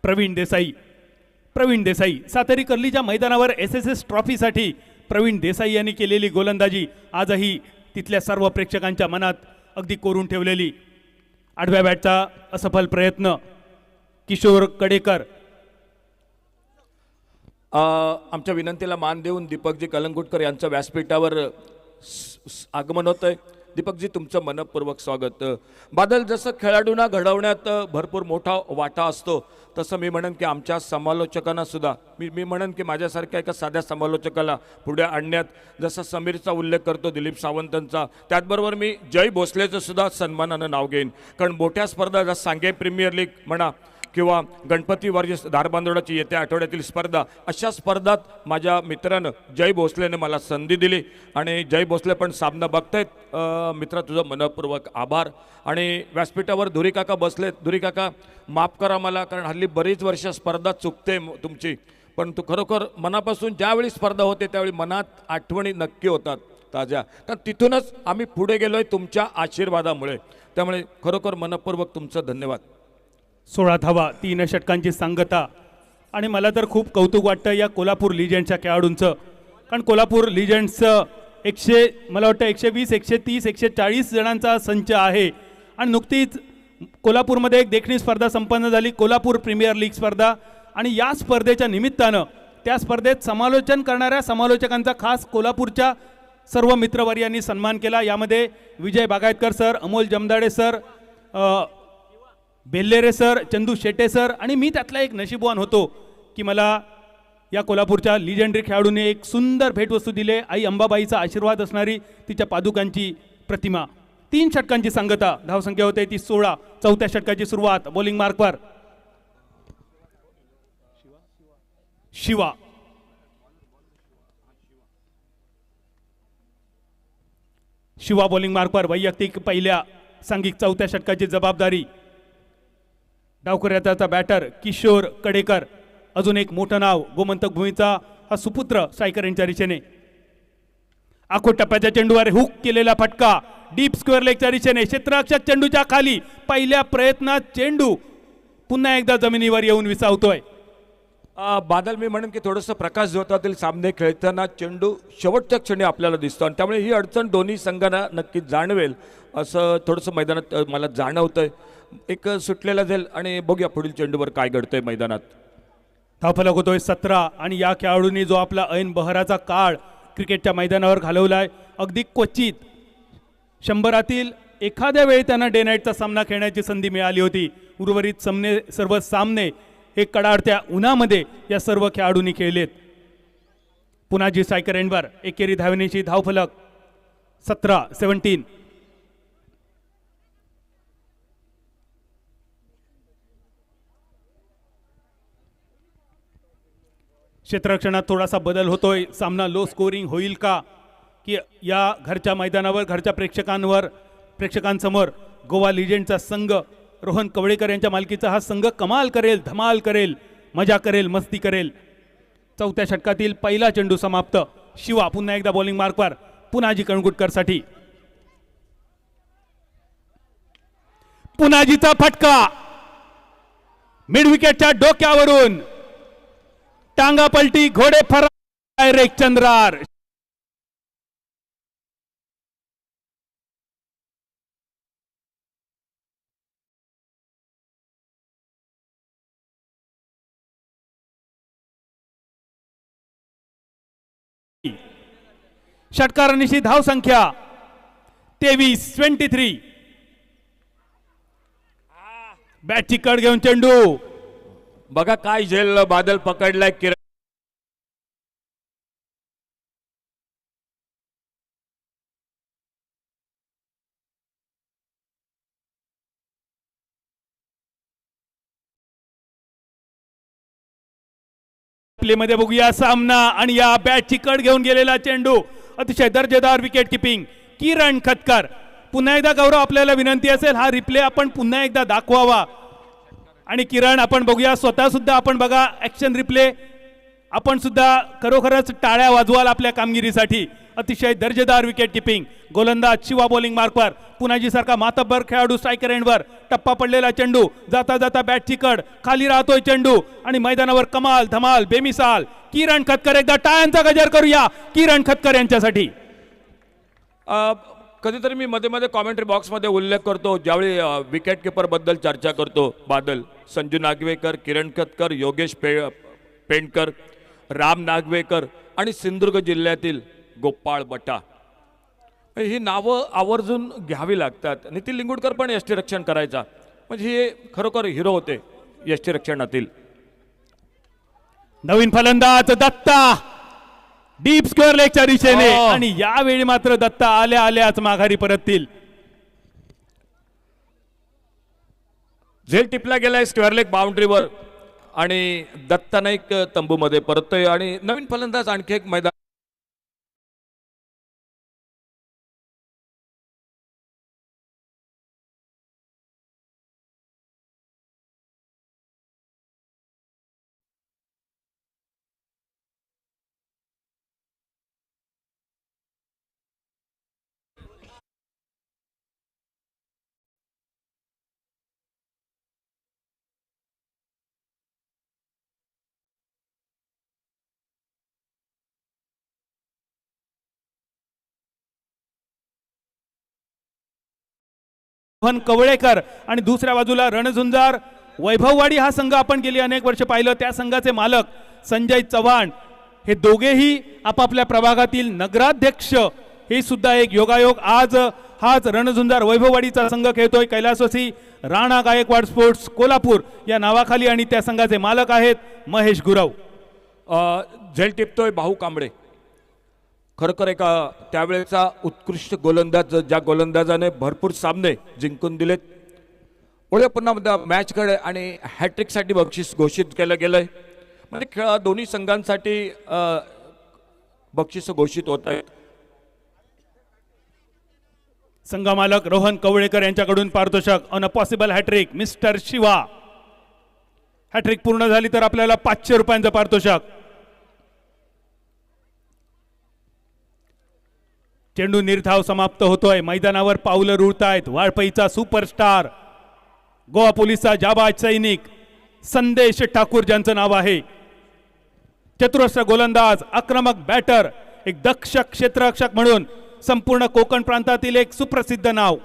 प्रवीण देसाई. सातेरी कर्लीच्या मैदानावर SSS ट्रॉफीसाठी प्रवीण देसाई यांनी केलेली गोलंदाजी आजही तिथल्या सर्व प्रेक्षकांच्या मनात अगदी कोरून ठेवलेली. आडव्या बॅटचा असफल प्रयत्न. किशोर कडेकर. आमच्या विनंतीला मान देऊन दीपकजी कलंगुटकर यांचं व्यासपीठावर आगमन होतंय. दीपकजी, तुमचं मनपूर्वक स्वागत. बादल, जसं खेळाडूंना घडवण्यात भरपूर मोठा वाटा असतो, तसं मी म्हणेन की आमच्या समालोचकांना सुद्धा, मी म्हणेन की माझ्यासारख्या एका साध्या समालोचकाला पुढे आणण्यात, जसं समीरचा उल्लेख करतो, दिलीप सावंतांचा, त्याचबरोबर मी जय भोसलेचं सुद्धा सन्मानानं नाव घेईन. कारण मोठ्या स्पर्धा, जसं सांघाई प्रीमियर लीग म्हणा किंवा गणपती वर्ष धारबांदोडाची येत्या आठवड्यातील स्पर्धा, अशा स्पर्धात माझ्या मित्रानं जय भोसलेने मला संधी दिली आणि जय भोसले पण सामना बघतायत. मित्रा तुझं मनपूर्वक आभार. आणि व्यासपीठावर धुरी काका बसलेत. धुरी काका माफ करा मला, कारण हल्ली बरीच वर्ष स्पर्धा चुकते तुमची, पण तू खरोखर मनापासून ज्यावेळी स्पर्धा होते त्यावेळी मनात आठवणी नक्की होतात ताज्या, कारण तिथूनच आम्ही पुढे गेलोय तुमच्या आशीर्वादामुळे. त्यामुळे खरोखर मनपूर्वक तुमचं धन्यवाद. 16 धावा, 3 षटकांची सांगता. आणि मला तर खूप कौतुक वाटतं या कोल्हापूर लिजंड्सच्या खेळाडूंचं, कारण कोल्हापूर लिजंड्सचं मला वाटतं 120, 130, 140 जणांचा संच आहे. आणि नुकतीच कोल्हापूरमध्ये एक देखणी स्पर्धा संपन्न झाली, कोल्हापूर प्रीमियर लीग स्पर्धा. आणि या स्पर्धेच्या निमित्तानं त्या स्पर्धेत समालोचन करणाऱ्या समालोचकांचा खास कोल्हापूरच्या सर्व मित्रवर्यांनी सन्मान केला. यामध्ये Vijay Bagayatkar sir, Amol Jamdade sir, Bellere sir, Chandu Shete sir, आणि मी त्यातला एक नशीबवान होतो की मला या कोल्हापूरच्या लिजेंडरी खेळाडूंनी एक सुंदर भेटवस्तू दिले. आई अंबाबाईचा आशीर्वाद असणारी तिच्या पादुकांची प्रतिमा. 3 षटकांची सांगता. धावसंख्या होते ती 16. 4थ्या षटकाची सुरुवात. बॉलिंग मार्कवर शिवा. शिवा बॉलिंग मार्कवर. वैयक्तिक पहिल्या सांघिक 4थ्या षटकाची जबाबदारी. डावखुऱ्याचा बॅटर किशोर कडेकर. अजून एक मोठं नाव, गोमंतक भूमीचा हा सुपुत्र स्ट्रायकर यांच्या दिशेने. आखोट टप्प्याच्या चेंडूवर हुक केलेला फटका डीप स्क्वेअर लेगच्या दिशेने. क्षेत्ररक्षक चेंडूच्या खाली. पहिल्या प्रयत्नात चेंडू पुन्हा एकदा जमिनीवर येऊन विसावतोय. बादल, मी म्हणेन की थोडंसं प्रकाश झोतातील सामने खेळताना चेंडू शेवटच्या क्षणी आपल्याला दिसतो आणि त्यामुळे ही अडचण दोन्ही संघांना नक्की जाणवेल असं थोडंसं मैदानात मला जाणवतंय. एक सुटलेला जाईल आणि बघूया पुढील चेंडूवर काय घडतंय मैदानात. धावफलक होतोय 17. आणि या खेळाडूंनी जो आपला ऐन बहराचा काळ क्रिकेटच्या मैदानावर घालवलाय, अगदी क्वचित 100 एखाद्या वेळी त्यांना डे नाईटचा सामना खेळण्याची संधी मिळाली होती. उर्वरित सर्व सामने हे कडाडत्या उन्हामध्ये या सर्व खेळाडूंनी खेळलेत. पुन्हा जी स्ट्रायकर एंडवर एकेरी धावण्याची धावफलक 17. क्षेत्ररक्षणात थोडासा बदल होतोय. सामना लो स्कोरिंग होईल का, की या घरच्या मैदानावर घरच्या प्रेक्षकांसमोर गोवा लिजेंडचा संघ, रोहन कवळेकर यांच्या मालकीचा हा संघ कमाल करेल, धमाल करेल, मजा करेल, मस्ती करेल. 4थ्या षटकातील पहिला चेंडू समाप्त. शिवा पुन्हा एकदा बॉलिंग मार्कवर. पुनाजी कणगुटकरसाठी. पुनाजीचा फटका मिड विकेटच्या डोक्यावरून. टांगा पलटी, घोडे फरार, डायरेक्ट चंद्रार. षटकारांची धाव संख्या 23. बॅटची कड घेऊन चेंडू. बघा काय झेल बादल पकडलाय. किरण प्ले मध्ये बघूया सामना. आणि या बॅटची कड घेऊन गेलेला चेंडू. अतिशय दर्जेदार विकेट किपिंग किरण खतकर. पुन्हा एकदा गौरव, आपल्याला विनंती असेल हा रिप्ले आपण पुन्हा एकदा दाखवावा. आणि किरण, आपण बघूया, स्वतः सुद्धा आपण बघा ऍक्शन रिप्ले. आपण सुद्धा खरोखरच टाळ्या वाजवाल आपल्या कामगिरीसाठी. अतिशय दर्जेदार विकेट किपिंग. गोलंदाज शिवा बॉलिंग मार्कवर. पुनाजी सारखा मातब्बर खेळाडू स्ट्रायकर एंडवर. टप्पा पडलेला चेंडू. जाता जाता बॅटची कड खाली राहतोय चेंडू. आणि मैदानावर कमाल धमाल बेमिसाल किरण खतकर. एकदा टाळ्यांचा गजर करूया किरण खतकर यांच्यासाठी. कधीतरी मी मध्ये मध्ये कॉमेंट्री बॉक्समध्ये उल्लेख करतो ज्यावेळी विकेट किपर बद्दल चर्चा करतो. बादल, संजू नागवेकर, किरण खतकर, योगेश पेंडकर, राम नागवेकर आणि सिंधुदुर्ग जिल्ह्यातील गोपाळ बटा, ही नावं आवर्जून घ्यावी लागतात. नितीन लिंगुडकर पण यष्टीरक्षण करायचा, म्हणजे हे खरोखर हिरो होते यष्टीरक्षणातील. नवीन फलंदाज दत्ता डीप स्क्वेअर लेगच्या दिशेने. आणि यावेळी मात्र दत्ता आल्याच माघारी परततील. झेल टिपला गेलाय स्क्वेअर लेग बाउंड्रीवर आणि दत्ता नाईक तंबूमध्ये परततोय आणि नवीन फलंदाज आणखी एक मैदान रोहन कवळेकर आणि दुसऱ्या बाजूला रणझुंजार वैभववाडी हा संघ आपण गेली अनेक वर्ष पाहिलं. त्या संघाचे मालक संजय चव्हाण हे दोघेही आपापल्या प्रभागातील नगराध्यक्ष हे सुद्धा एक योगायोग. आज हाच रणझुंजार वैभववाडीचा संघ खेळतोय. कैलासवासी राणा गायकवाड स्पोर्ट्स कोल्हापूर या नावाखाली आणि त्या संघाचे मालक आहेत महेश गुरव. झेल टिपतोय भाऊ कांबळे. खरोखर एका त्यावेळेचा उत्कृष्ट गोलंदाज, ज्या गोलंदाजाने भरपूर सामने जिंकून दिलेत. पुढे पुन्हा मॅचकडे आणि हॅट्रिकसाठी बक्षीस घोषित केलं गेलंय. म्हणजे दोन्ही संघांसाठी बक्षीस घोषित होत आहेत. संघ मालक रोहन कवळेकर यांच्याकडून पारितोषिक on a possible hattrick mister Shiva. Hattrick पूर्ण झाली तर आपल्याला 500 रुपयांचं पारितोषिक. चेंडू निर्धाव समाप्त होतोय. मैदानावर पावलं रुळतायत. वाळपईचा सुपरस्टार, गोवा पोलिसचा जाबाज सैनिक संदेश ठाकूर ज्यांचं नाव आहे. चतुरस्र गोलंदाज, आक्रमक बॅटर, एक दक्ष क्षेत्ररक्षक म्हणून संपूर्ण कोकण प्रांतातील एक सुप्रसिद्ध नाव.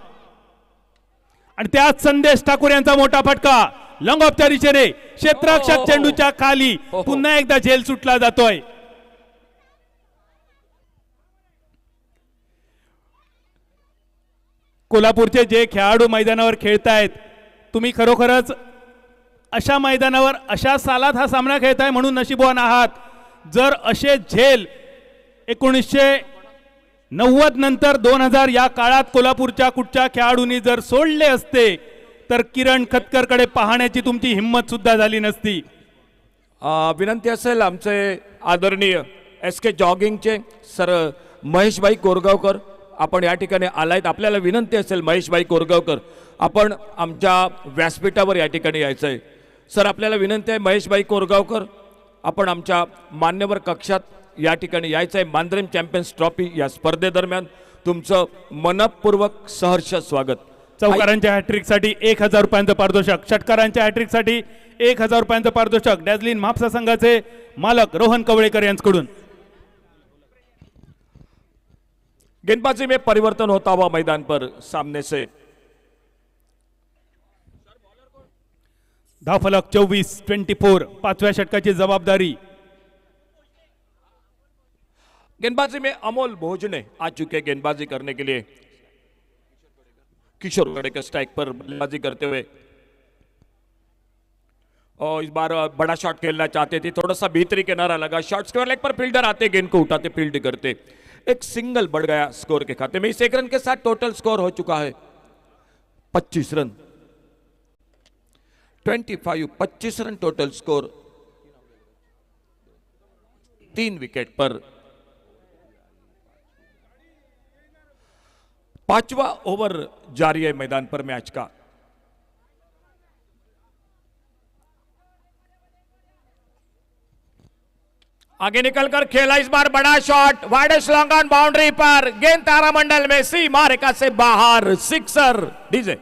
आणि त्यात संदेश ठाकूर यांचा मोठा फटका लॉंग ऑफच्या दिशेने क्षेत्ररक्षक चेंडूच्या खाली. पुन्हा एकदा झेल सुटला जातोय. कोल्हापूरचे जे खेळाडू मैदानावर खेळतायत, तुम्ही खरोखरच अशा मैदानावर अशा सालात हा सामना खेळताय म्हणून नशीबवान आहात. जर असे झेल 1990 नंतर 2000 या काळात कोल्हापूरच्या कुठच्या खेळाडूंनी जर सोडले असते तर किरण खतकरकडे पाहण्याची तुमची हिंमत सुद्धा झाली नसती. विनंती असेल आमचे आदरणीय SK जॉगिंगचे सर महेशभाई कोरगावकर, आपण या ठिकाणी आलायत. आपल्याला विनंती असेल महेशभाई कोरगावकर, आपण आमच्या व्यासपीठावर या ठिकाणी यायचं आहे. सर आपल्याला विनंती आहे महेशभाई कोरगावकर, आपण आमच्या मान्यवर कक्षात या ठिकाणी यायचं आहे. मांद्रेम चॅम्पियन्स ट्रॉफी या स्पर्धेदरम्यान तुमचं मनपूर्वक सहर्ष स्वागत. चौकारांच्या हॅट्रिकसाठी 1000 रुपयांचं पारितोषिक. षटकारांच्या हॅट्रिकसाठी 1000 रुपयांचं पारितोषिक डॅझलिन म्हापसा संघाचे मालक रोहन कवळेकर यांच्याकडून. गेंदबाजी में परिवर्तन होता हुआ मैदान पर सामने से. धावफलक 24-24. 5व्या षटकाची जबाबदारी. गेंदबाजी में अमोल भोजने आ चुके गेंदबाजी करने के लिए. किशोर गड़ेकर स्ट्राइक पर बल्लेबाजी करते हुए और इस बार बड़ा शॉट खेलना चाहते थे. थोड़ा सा भीतरी किनारा लगा. शॉट स्क्वायर लेग पर फील्डर आते, गेंद को उठाते, फील्ड करते. एक सिंगल बढ़ गया स्कोर के खाते में. इस एक रन के साथ टोटल स्कोर हो चुका है 25 run. 25 run total score. 3 wicket पर. 5वां ओवर जारी है मैदान पर मैच का. आगे निकलकर खेला इस बार बड़ा shot, widest long on boundary पर. गेंद तारामंडल में सीमा रेखा से बाहर. सिक्सर. डीजे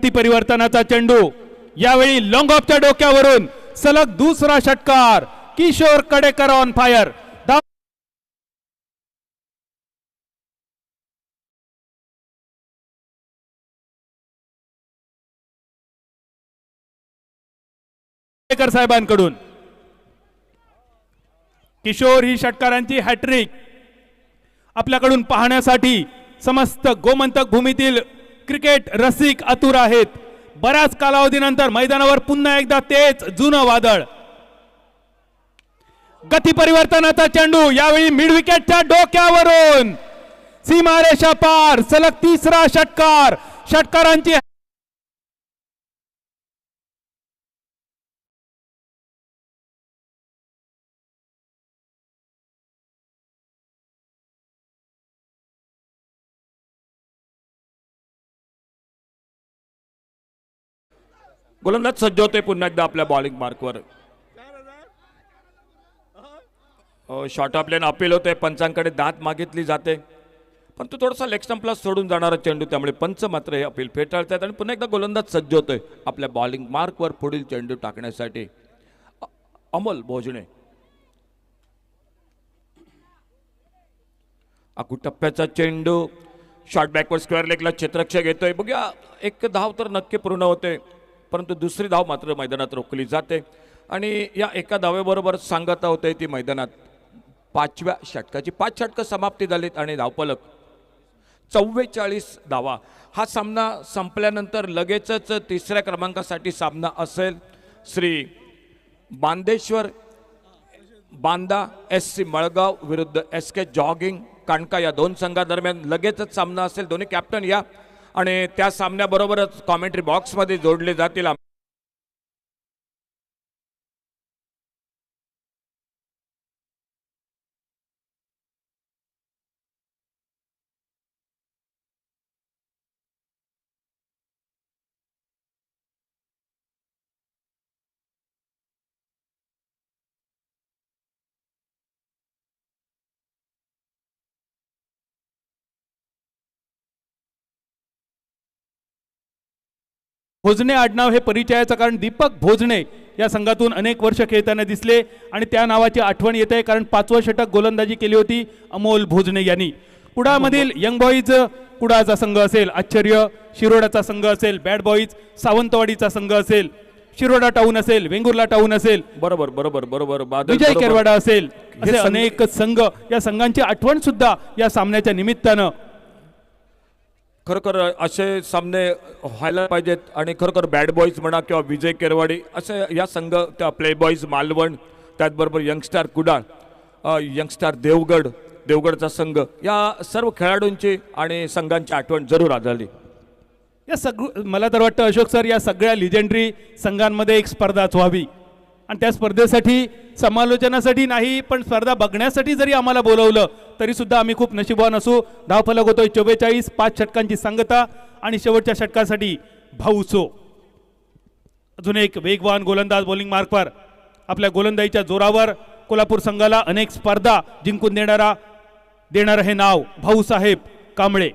गती परिवर्तनाचा चेंडू यावेळी लॉंग ऑफच्या डोक्यावरून सलग दुसरा षटकार. Kishor Kadekar on fire. कडेकर साहेबांकडून किशोर ही षटकारांची हॅट्रिक आपल्याकडून पाहण्यासाठी समस्त गोमंतक भूमीतील क्रिकेट रसिक आतुर आहेत. बऱ्याच कालावधीनंतर मैदानावर पुन्हा एकदा तेच जुनं वादळ. गती परिवर्तनाचा चेंडू यावेळी मिड विकेटच्या डोक्यावरून सीमारेषा पार. सलग तिसरा षटकार. षटकारांची गोलंदाज सज्ज होते पुन्हा एकदा आपल्या बॉलिंग मार्कवर. शॉर्ट ऑफ लेन अपील होते. पंचांकडे दाद मागितली जाते पण तो थोडासा लेग स्टंपला सोडून जाणारा चेंडू, त्यामुळे पंच मात्र हे अपील फेटाळतात आणि पुन्हा एकदा गोलंदाज सज्ज होतोय आपल्या बॉलिंग मार्कवर पुढील चेंडू टाकण्यासाठी. अमोल भोजने आकू टप्प्याचा चेंडू शॉर्ट बॅकवर स्क्वेअर लेगला क्षेत्ररक्षक येतोय. बघूया एक धाव तर नक्की पूर्ण होते परंतु दुसरी धाव मात्र मैदानात रोखली जाते आणि या एका धावेबरोबर सांगता होते ती मैदानात 5व्या षटकाची. 5 षटकं समाप्ती झालीत आणि धावफलक 44 धावा. हा सामना संपल्यानंतर लगेचच तिसऱ्या क्रमांकासाठी सामना असेल. श्री बांदेश्वर बांदा SC मळगाव विरुद्ध SK जॉगिंग कानका या दोन संघादरम्यान लगेचच सामना असेल. दोन्ही कॅप्टन या आणि त्या सामन्याबरोबरच कॉमेंट्री बॉक्समध्ये जोडले जातील. भोजने आडनाव हे परिचयाचं कारण दीपक भोजने या संघातून अनेक वर्ष खेळताना दिसले आणि त्या नावाची आठवण येते कारण 5वं षटक गोलंदाजी केली होती अमोल भोजने यांनी. कुडामधील यंग बॉईज कुडाचा संघ असेल, आश्चर्य शिरोडाचा संघ असेल, बॅड बॉईज सावंतवाडीचा संघ असेल, शिरोडा टाऊन असेल, वेंगुर्ला टाऊन असेल, बरोबर बरोबर बरोबर विजय केरवाडा असेल, असे अनेक संघ. या संघांची आठवण सुद्धा या सामन्याच्या निमित्तानं खरोखर असे सामने व्हायला पाहिजेत आणि खरोखर बॅड बॉईज म्हणा किंवा विजय केरवाडी असे या संघ, त्या प्ले बॉईज मालवण, त्याचबरोबर यंगस्टार कुडाळ, यंगस्टार देवगडचा संघ, या सर्व खेळाडूंची आणि संघांची आठवण जरूर आढळली. या मला तर वाटतं अशोक सर या सगळ्या लिजेंडरी संघांमध्ये एक स्पर्धाच व्हावी आणि त्या स्पर्धेसाठी समालोचनासाठी नाही पण स्पर्धा बघण्यासाठी जरी आम्हाला बोलवलं तरी सुद्धा आम्ही खूप नशीबवान असू. धावफलक होतोय 44. 5 षटकांची सांगता आणि शेवटच्या षटकासाठी भाऊसो. अजून एक वेगवान गोलंदाज बॉलिंग मार्कवर. आपल्या गोलंदाजीच्या जोरावर कोल्हापूर संघाला अनेक स्पर्धा जिंकून देणारं हे नाव भाऊसाहेब कांबळे.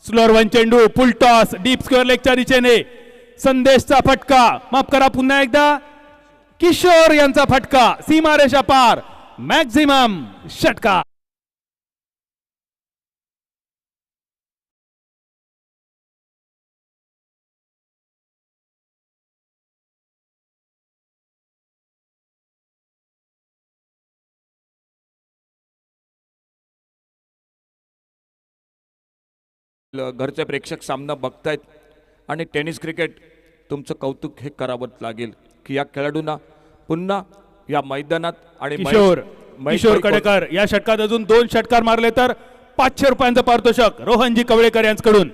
स्लोअर वन चेंडू, फुल टॉस, डीप स्क्वेअर लेगच्या दिशेने संदेशचा फटका, माफ करा पुन्हा एकदा किशोर यांचा फटका, सीमारेषा पार, मॅक्झिमम षटकार. घरचे प्रेक्षक सामना बघतायत आणि टेनिस क्रिकेट तुमचं कौतुक हे करावंच लागेल की या खेळाडूंना पुन्हा या मैदानात आणि किशोर कडेकर या षटकात अजून 2 षटकार मारले तर 500 रुपयांचं पारितोषिक रोहनजी कवळेकर यांच्याकडून.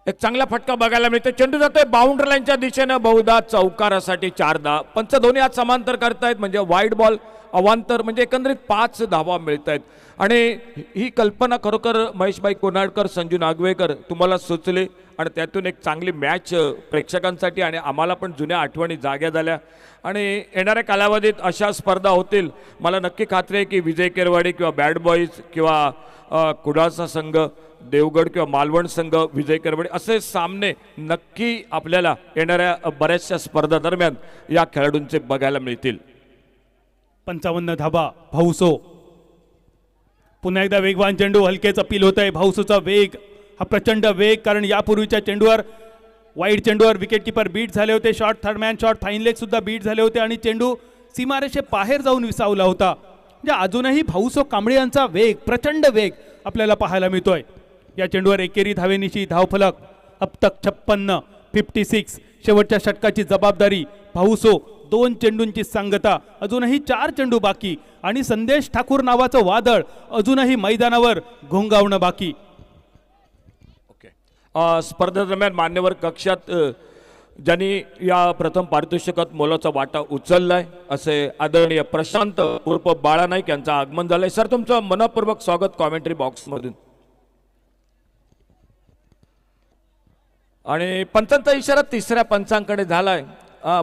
एक चांगला फटका बघायला मिळतो. चेंडू जातोय बाउंड्री लाईनच्या दिशेनं, बहुधा चौकारासाठी 4 धावा. पंच दोन्ही आज समांतर करतायत म्हणजे वाईड बॉल अवांतर, म्हणजे एकंदरीत 5 धावा मिळत आहेत. आणि ही कल्पना खरोखर महेशभाई कोनाडकर, संजू नागवेकर तुम्हाला सुचली आणि त्यातून एक चांगली मॅच प्रेक्षकांसाठी आणि आम्हाला पण जुन्या आठवणी जाग्या झाल्या आणि येणाऱ्या कालावधीत अशा स्पर्धा होतील. मला नक्की खात्री आहे की विजय केरवाडी किंवा बॅड बॉईज किंवा कुडाळचा संघ, देवगड किंवा मालवण संघ, विजय केरवाडी असे सामने नक्की आपल्याला येणाऱ्या बऱ्याचशा स्पर्धा दरम्यान या खेळाडूंचे बघायला मिळतील. 55 धाबा भाऊसो. पुन्हा एकदा वेगवान चेंडू, हलकेच अपील होत आहे. भाऊसोचा वेग हा प्रचंड वेग, कारण यापूर्वीच्या चेंडूवर वाईड चेंडूवर विकेटकीपर बीट झाले होते. Short third man short fine leg सुद्धा बीट झाले होते आणि चेंडू सीमारेषे बाहेर जाऊन विसावला होता. म्हणजे अजूनही भाऊसो कांबळे यांचा वेग, प्रचंड वेग आपल्याला पाहायला मिळतोय. या चेंडूवर एकेरी धावेनिशी धावफलक. अब तक 56 शेवटच्या षटकाची जबाबदारी भाऊसो. 2 चेंडूंची सांगता, अजूनही 4 चेंडू बाकी आणि संदेश ठाकूर नावाचं वादळ अजूनही मैदानावर घोंगावणं बाकी. स्पर्धेदरम्यान मान्यवर कक्षात ज्यांनी या प्रथम पारितोषिकात मोलाचा वाटा उचललाय असे आदरणीय प्रशांत उर्फ बाळा नाईक यांचं आगमन झालंय. सर, तुमचं मनपूर्वक स्वागत कॉमेंट्री बॉक्समधून. आणि पंचांचा इशारा तिसऱ्या पंचांकडे झालाय.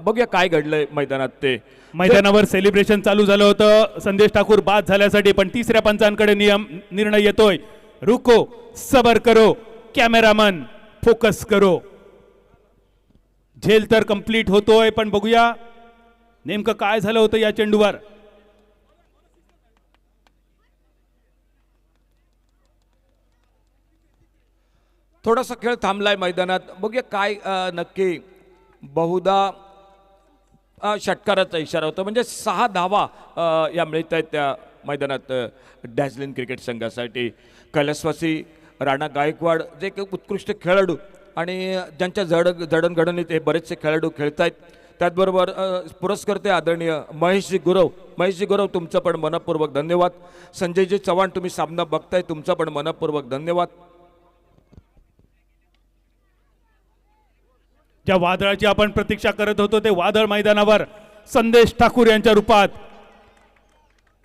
बघूया काय घडलंय मैदानात ते. मैदानावर सेलिब्रेशन चालू झालं होतं संदेश ठाकूर बाद झाल्यासाठी, पण तिसऱ्या पंचांकडे निर्णय येतोय. रुको, सबर करो, कॅमेरामन फोकस करो. झेल तर कंप्लीट होतोय, पण बघूया नेमकं काय झालं होतं या चेंडूवर. थोडासा खेळ थांबलाय मैदानात. बघूया काय नक्की. बहुधा षटकाराचा इशारा होता, म्हणजे 6 धावा या मिळत आहेत त्या मैदानात डॅझलिन क्रिकेट संघासाठी. कैलासवासी राणा गायकवाड जे एक उत्कृष्ट खेळाडू आणि ज्यांच्या जडणघडणीत हे बरेचसे खेळाडू खेळत आहेत. त्याचबरोबर पुरस्कर्ते आदरणीय महेशजी गुरव तुमचं पण मनपूर्वक धन्यवाद. संजयजी चव्हाण, तुम्ही सामना बघताय, तुमचं पण मनपूर्वक धन्यवाद. ज्या वादळाची आपण प्रतीक्षा करत होतो ते वादळ मैदानावर संदेश ठाकूर यांच्या रूपात.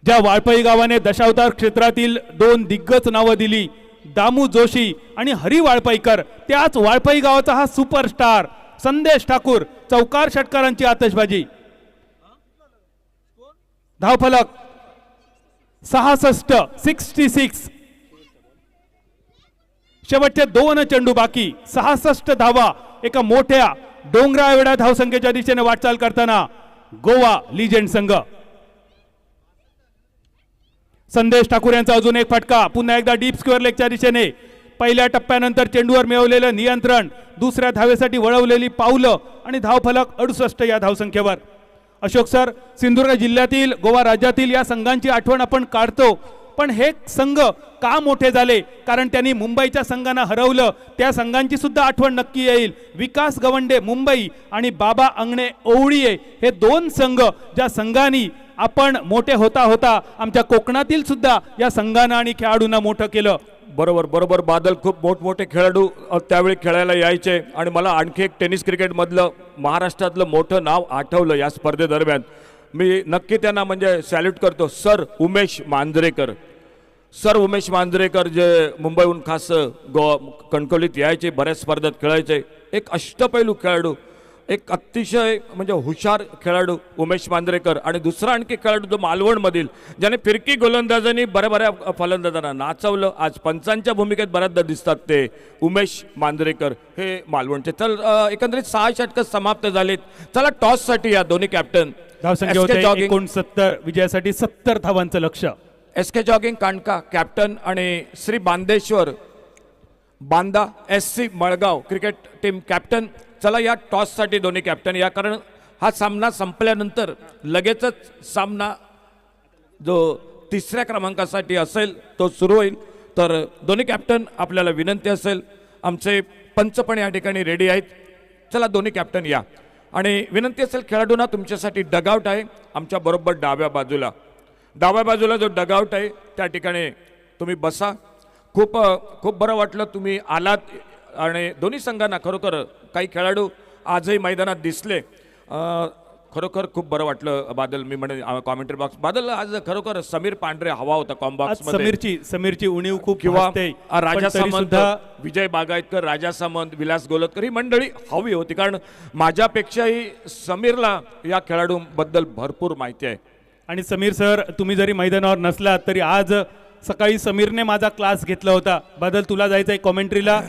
ज्या वाळपई गावाने दशावतार क्षेत्रातील 2 दिग्गज नावं दिली, दामू जोशी आणि हरी वाळपईकर, त्याच वाळपई गावाचा हा सुपरस्टार संदेश ठाकूर. चौकार षटकारांची आतषबाजी. धावफलक 66. शेवटचे 2 चेंडू बाकी. 66 धावा एका मोठ्या डोंगरा एवढ्या धावसंख्येच्या दिशेने वाटचाल करताना गोवा लिजेंड संघ. संदेश ठाकूर यांचा अजून एक फटका. पुन्हा एकदा डीप स्क्वेअर लेगच्या दिशेने. पहिल्या टप्प्यानंतर चेंडूवर मिळवलेलं नियंत्रण, दुसऱ्या धावेसाठी वळवलेली पावलं आणि धावफलक 68 या धावसंख्येवर. अशोक सर, सिंधुदुर्ग जिल्ह्यातील, गोवा राज्यातील या संघांची आठवण आपण काढतो, पण हे संघ का मोठे झाले? कारण त्यांनी मुंबईच्या संघांना हरवलं. त्या संघांची सुद्धा आठवण नक्की येईल. विकास गवंडे मुंबई आणि बाबा अंगणे ओवळीये हे 2 संघ, ज्या संघांनी आपण मोठे होता होता आमच्या कोकणातील सुद्धा या संघांना आणि खेळाडूंना मोठं केलं. बरोबर बादल. खूप मोठमोठे खेळाडू त्यावेळी खेळायला यायचे आणि मला आणखी एक टेनिस क्रिकेटमधलं महाराष्ट्रातलं मोठं नाव आठवलं या स्पर्धेदरम्यान. मी नक्की त्यांना म्हणजे सॅल्यूट करतो. सर उमेश मांजरेकर जे मुंबईहून खास कणकवलीत यायचे, बऱ्याच स्पर्धेत खेळायचे. एक अष्टपैलू खेळाडू, एक अतिशय म्हणजे हुशार खेळाडू उमेश मांजरेकर. आणि दुसरा आणखी खेळाडू जो मालवणमधील, ज्याने फिरकी गोलंदाजांनी बऱ्या फलंदाजांना नाचवलं. आज पंचांच्या भूमिकेत बऱ्याचदा दिसतात ते उमेश मांजरेकर हे मालवणचे. चल, एकंदरीत 6 षटकं समाप्त झालीत. चला टॉससाठी या दोन्ही कॅप्टन. धावसंख्या होते 69, विजयासाठी 70 धावांचं लक्ष. SK जॉगिंग कांडका कॅप्टन आणि Shri Bandeshwar Banda SC Malgaon cricket team captain. चला या टॉससाठी दोन्ही कॅप्टन या, कारण हा सामना संपल्यानंतर लगेचच सामना जो 3ऱ्या क्रमांकासाठी असेल तो सुरू होईल. तर दोन्ही कॅप्टन आपल्याला विनंती असेल, आमचे पंच पण या ठिकाणी रेडी आहेत. चला दोन्ही कॅप्टन या. आणि विनंती असेल खेळाडूंना, तुमच्यासाठी डगआउट आहे आमच्या बरोबर डाव्या बाजूला जो डगआउट आहे त्या ठिकाणी तुम्ही बसा. खूप बरं वाटलं तुम्ही आलात. आणि दोन्ही संघांना खरोखर काही खेळाडू आजही मैदानात दिसले. खरोखर खूप बरं वाटलं बादल. मी म्हणेन कॉमेंट्री बॉक्स बादल आज खरोखर समीर पांढरे हवा होता आज कॉम्बॉक्स मध्ये समीरची उणीव खूप किंवा भासते. राजा पण तरी सामंत, सुद्धा विजय बागायतकर, राजा सामंत, विलास गोलतकर ही मंडळी हवी होती, कारण माझ्यापेक्षाही समीरला या खेळाडूंबद्दल भरपूर माहिती आहे. आणि समीर सर, तुम्ही जरी मैदानावर नसलात तरी आज सकाळी समीरने माझा क्लास घेतला होता. बदल तुला जायचंय कॉमेंट्रीला,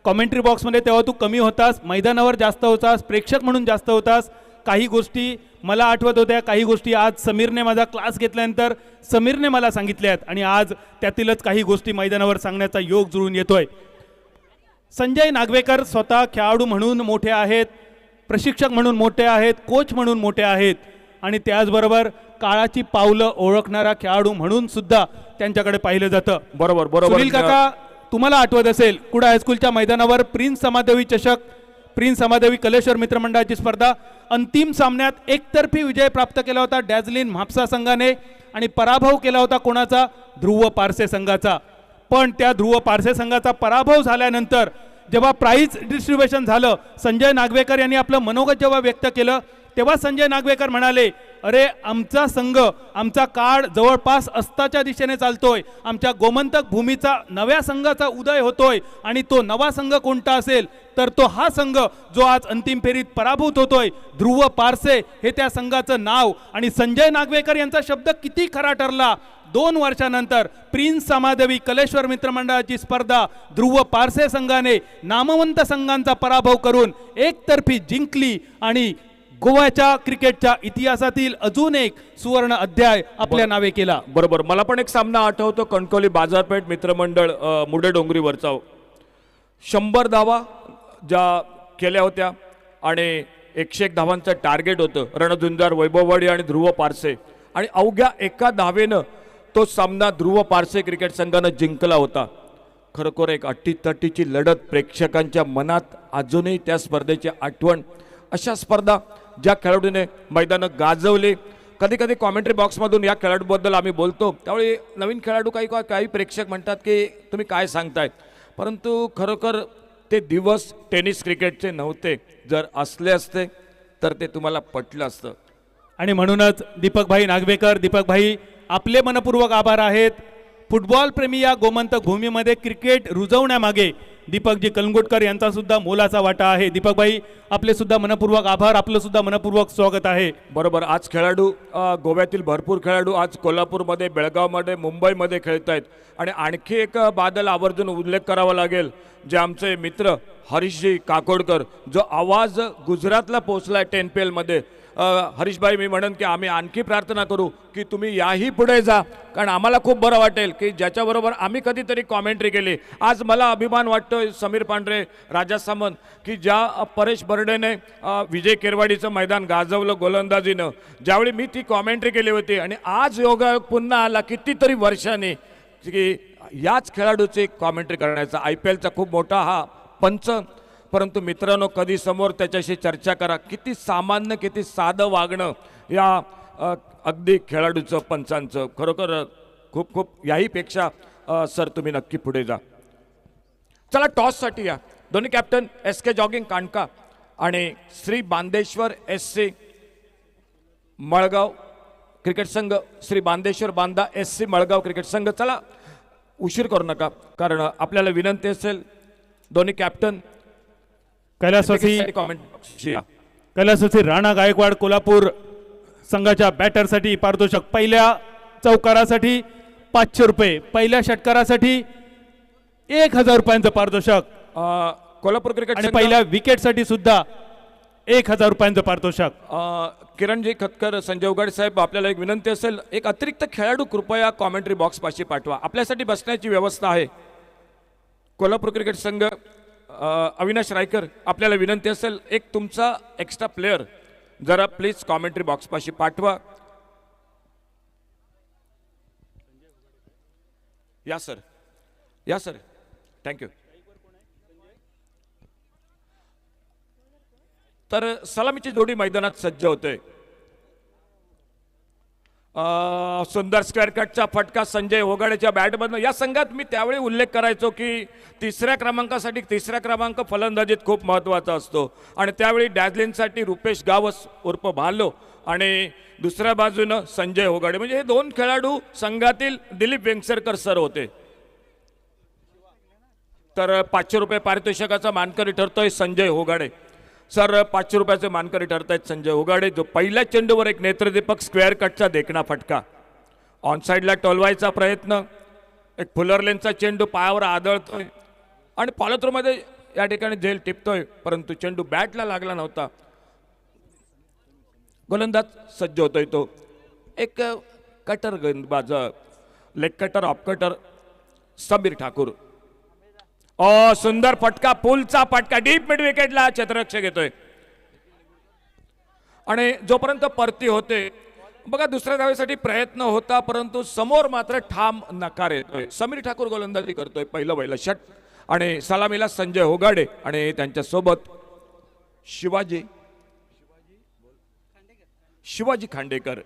कॉमेंट्री बॉक्समध्ये तेव्हा तू कमी होतास, मैदानावर जास्त होतास, प्रेक्षक म्हणून जास्त होतास. काही गोष्टी मला आठवत होत्या, काही गोष्टी आज समीरने माझा क्लास घेतल्यानंतर समीरने मला सांगितल्यात आणि आज त्यातीलच काही गोष्टी मैदानावर सांगण्याचा योग जुळून येतोय. संजय नागवेकर स्वतः खेळाडू म्हणून मोठे आहेत, प्रशिक्षक म्हणून मोठे आहेत, कोच म्हणून मोठे आहेत आणि त्याचबरोबर काळाची पावलं ओळखणारा खेळाडू म्हणून सुद्धा त्यांच्याकडे पाहिलं जातं. बरोबर बरोबर. सुनील काका, तुम्हाला आठवत असेल कुडा हायस्कूलच्या मैदानावर प्रिन्स समादेवी चषक, प्रिन्स समादेवी कलेश्वर मित्रमंडळाची स्पर्धा, अंतिम सामन्यात एकतर्फी विजय प्राप्त केला होता डॅझलिन म्हापसा संघाने आणि पराभव केला होता कोणाचा? ध्रुव पारसे संघाचा. पण त्या ध्रुव पारसे संघाचा पराभव झाल्यानंतर जेव्हा प्राइज डिस्ट्रीब्युशन झालं, संजय नागवेकर यांनी आपलं मनोगत जेव्हा व्यक्त केलं तेव्हा संजय नागवेकर म्हणाले, अरे आमचा संघ, आमचा काळ जवळपास अस्ताच्या दिशेने चालतोय, आमच्या गोमंतक भूमीचा नव्या संघाचा उदय होतोय आणि तो नवा संघ कोणता असेल तर तो हा संघ जो आज अंतिम फेरीत पराभूत होतोय, ध्रुव पारसे हे त्या संघाचं नाव. आणि संजय नागवेकर यांचा शब्द किती खरा ठरला. 2 वर्षानंतर प्रिन्स समादेवी कलेश्वर मित्रमंडळाची स्पर्धा ध्रुव पारसे संघाने नामवंत संघांचा पराभव करून एकतर्फी जिंकली आणि गोव्याच्या क्रिकेटच्या इतिहासातील अजून एक सुवर्ण अध्याय आपल्या नावे केला. बरोबर. मला पण एक सामना आठवतो, कणकवली बाजारपेठ मित्रमंडळ मुडे डोंगरीवरचा. 100 धावा ज्या केल्या होत्या आणि 101 धावांचं टार्गेट होतं. रणझुंजार, वैभववाडी आणि ध्रुव पारसे, आणि अवघ्या एका धावेनं तो सामना ध्रुव पारसे क्रिकेट संघानं जिंकला होता. खरोखर एक अट्टीतट्टीची लढत, प्रेक्षकांच्या मनात अजूनही त्या स्पर्धेची आठवण. अशा स्पर्धा ज्या खेळाडूने मैदानं गाजवले. कधी कधी कॉमेंट्री बॉक्समधून या खेळाडूबद्दल आम्ही बोलतो त्यावेळी नवीन खेळाडू काही प्रेक्षक म्हणतात की तुम्ही काय सांगताय, परंतु खरोखर ते दिवस टेनिस क्रिकेटचे नव्हते. जर असले असते तर ते तुम्हाला पटलं असतं. आणि म्हणूनच दीपकभाई नागवेकर, दीपकभाई आपले मनपूर्वक आभार आहेत. फुटबॉल प्रेमी या गोमंतक भूमीमध्ये क्रिकेट रुजवण्यामागे दीपकजी कलंगुटकर यांचा सुद्धा मोलाचा वाटा आहे. दीपकभाई, आपले सुद्धा मनपूर्वक आभार, आपलं सुद्धा मनपूर्वक स्वागत आहे. बरोबर. आज खेळाडू गोव्यातील भरपूर खेळाडू आज कोल्हापूरमध्ये, बेळगावमध्ये, मुंबईमध्ये खेळत आहेत. आणि आणखी एक बादल आवर्जून उल्लेख करावा लागेल, जे आमचे मित्र हरीशजी काकोडकर, जो आवाज गुजरातला पोहोचलाय 10PL मध्ये. हरीशभाई, मी म्हणेन की आम्ही आणखी प्रार्थना करू की तुम्ही याही पुढे जा, कारण आम्हाला खूप बरं वाटेल की ज्याच्याबरोबर आम्ही कधीतरी कॉमेंट्री केली. आज मला अभिमान वाटतोय समीर पांढरे, राजा सामंत, की ज्या परेश बर्डेने विजय केरवाडीचं मैदान गाजवलं गोलंदाजीनं, ज्यावेळी मी ती कॉमेंट्री केली होती, आणि आज योगायोग पुन्हा आला कितीतरी वर्षांनी की याच खेळाडूची कॉमेंट्री करण्याचा. IPLचा खूप मोठा हा पंच, परंतु मित्रांनो कधी समोर त्याच्याशी चर्चा करा. किती सामान्य, किती साधं वागणं या अगदी खेळाडूचं, पंचांचं. खरोखर खूप खूप याहीपेक्षा सर तुम्ही नक्की पुढे जा. चला टॉससाठी या. दोन्ही कॅप्टन SK जॉगिंग कांडका आणि श्री बांदेश्वर SC मळगाव क्रिकेट संघ, श्री बांदेश्वर बांदा SC मळगाव क्रिकेट संघ. चला उशीर करू नका, कारण आपल्याला विनंती असेल दोन्ही कॅप्टन कैलासवासी राणा गायकवाड कोल्हापूर संघाच्या बॅटरसाठी पारितोषिक. पहिल्या चौकारासाठी 500 रुपये, पहिल्या षटकारासाठी 1000 रुपयांचं पारितोषिक, कोल्हापूर क्रिकेट आणि पहिल्या विकेटसाठी सुद्धा 1000 रुपयांचं पारितोषिक. किरणजी खतकर, संजय उगाडे साहेब, आपल्याला एक विनंती असेल, एक अतिरिक्त खेळाडू कृपया कॉमेंट्री बॉक्स पाशी पाठवा. आपल्यासाठी बसण्याची व्यवस्था आहे. कोल्हापूर क्रिकेट संघ, अविनाश रायकर, आपल्याला विनंती असेल एक तुमचा एक्स्ट्रा प्लेयर जरा प्लीज कॉमेंट्री बॉक्स पाशी पाठवा. या सर, या सर, थँक्यू. तर सलामीची जोडी मैदानात सज्ज होते. सुंदर स्क्वेअर कटचा फटका संजय होगाडेच्या बॅटमधनं. या संघात मी त्यावेळी उल्लेख करायचो की तिसऱ्या क्रमांक फलंदाजीत खूप महत्त्वाचा असतो आणि त्यावेळी डॅझलिनसाठी रुपेश गावस उर्फ भालो आणि दुसऱ्या बाजूनं संजय होगाडे, म्हणजे हे दोन खेळाडू संघातील दिलीप वेंगसरकर सर होते. तर 500 रुपये पारितोषिकाचा मानकरी ठरतोय संजय होगाडे. सर 500 रुपयाचे मानकरी ठरतायत संजय होगाडे. जो पहिल्या चेंडूवर एक नेत्रदीपक स्क्वेअर कटचा देखणा फटका, ऑनसाईडला टोलवायचा प्रयत्न, एक फुलरलेनचा चेंडू पायावर आदळतोय आणि फॉलोथ्रोमध्ये या ठिकाणी झेल टिपतोय, परंतु चेंडू बॅटला लागला नव्हता. गोलंदाज सज्ज होतोय तो. एक कटर गेंदबाज, leg cutter, off cutter Sameer Thakur. सुंदर फटका, पुलचा फटका, डीप मिड विकेटला क्षेत्ररक्षक येतोय आणि जोपर्यंत परती होते बघा दुसऱ्या धावेसाठी प्रयत्न होता, परंतु समोर मात्र ठाम नकार येतोय. समीर ठाकूर गोलंदाजी करतोय. पहिलं षट आणि सलामीला संजय होगाडे आणि त्यांच्या सोबत शिवाजी खांडेकर.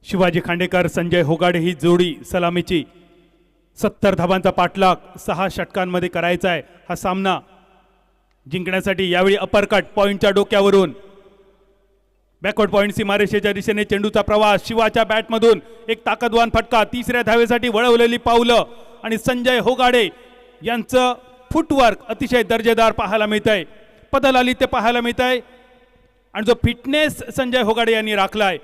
शिवाजी खांडेकर संजय होगाडे ही जोडी सलामीची. 70 धावांचा पाठलाग 6 षटकांमध्ये करायचा आहे हा सामना जिंकण्यासाठी. यावेळी अपरकट पॉइंटच्या डोक्यावरून बॅकवर्ड पॉइंट सीमारेषेच्या दिशेने चेंडूचा प्रवास. शिवाच्या बॅटमधून एक ताकदवान फटका, तिसऱ्या धावेसाठी वळवलेली पावलं आणि संजय होगाडे यांचं फुटवर्क अतिशय दर्जेदार पाहायला मिळत आहे. पदलाली ते पाहायला मिळत आहे आणि जो फिटनेस संजय होगाडे यांनी राखलाय.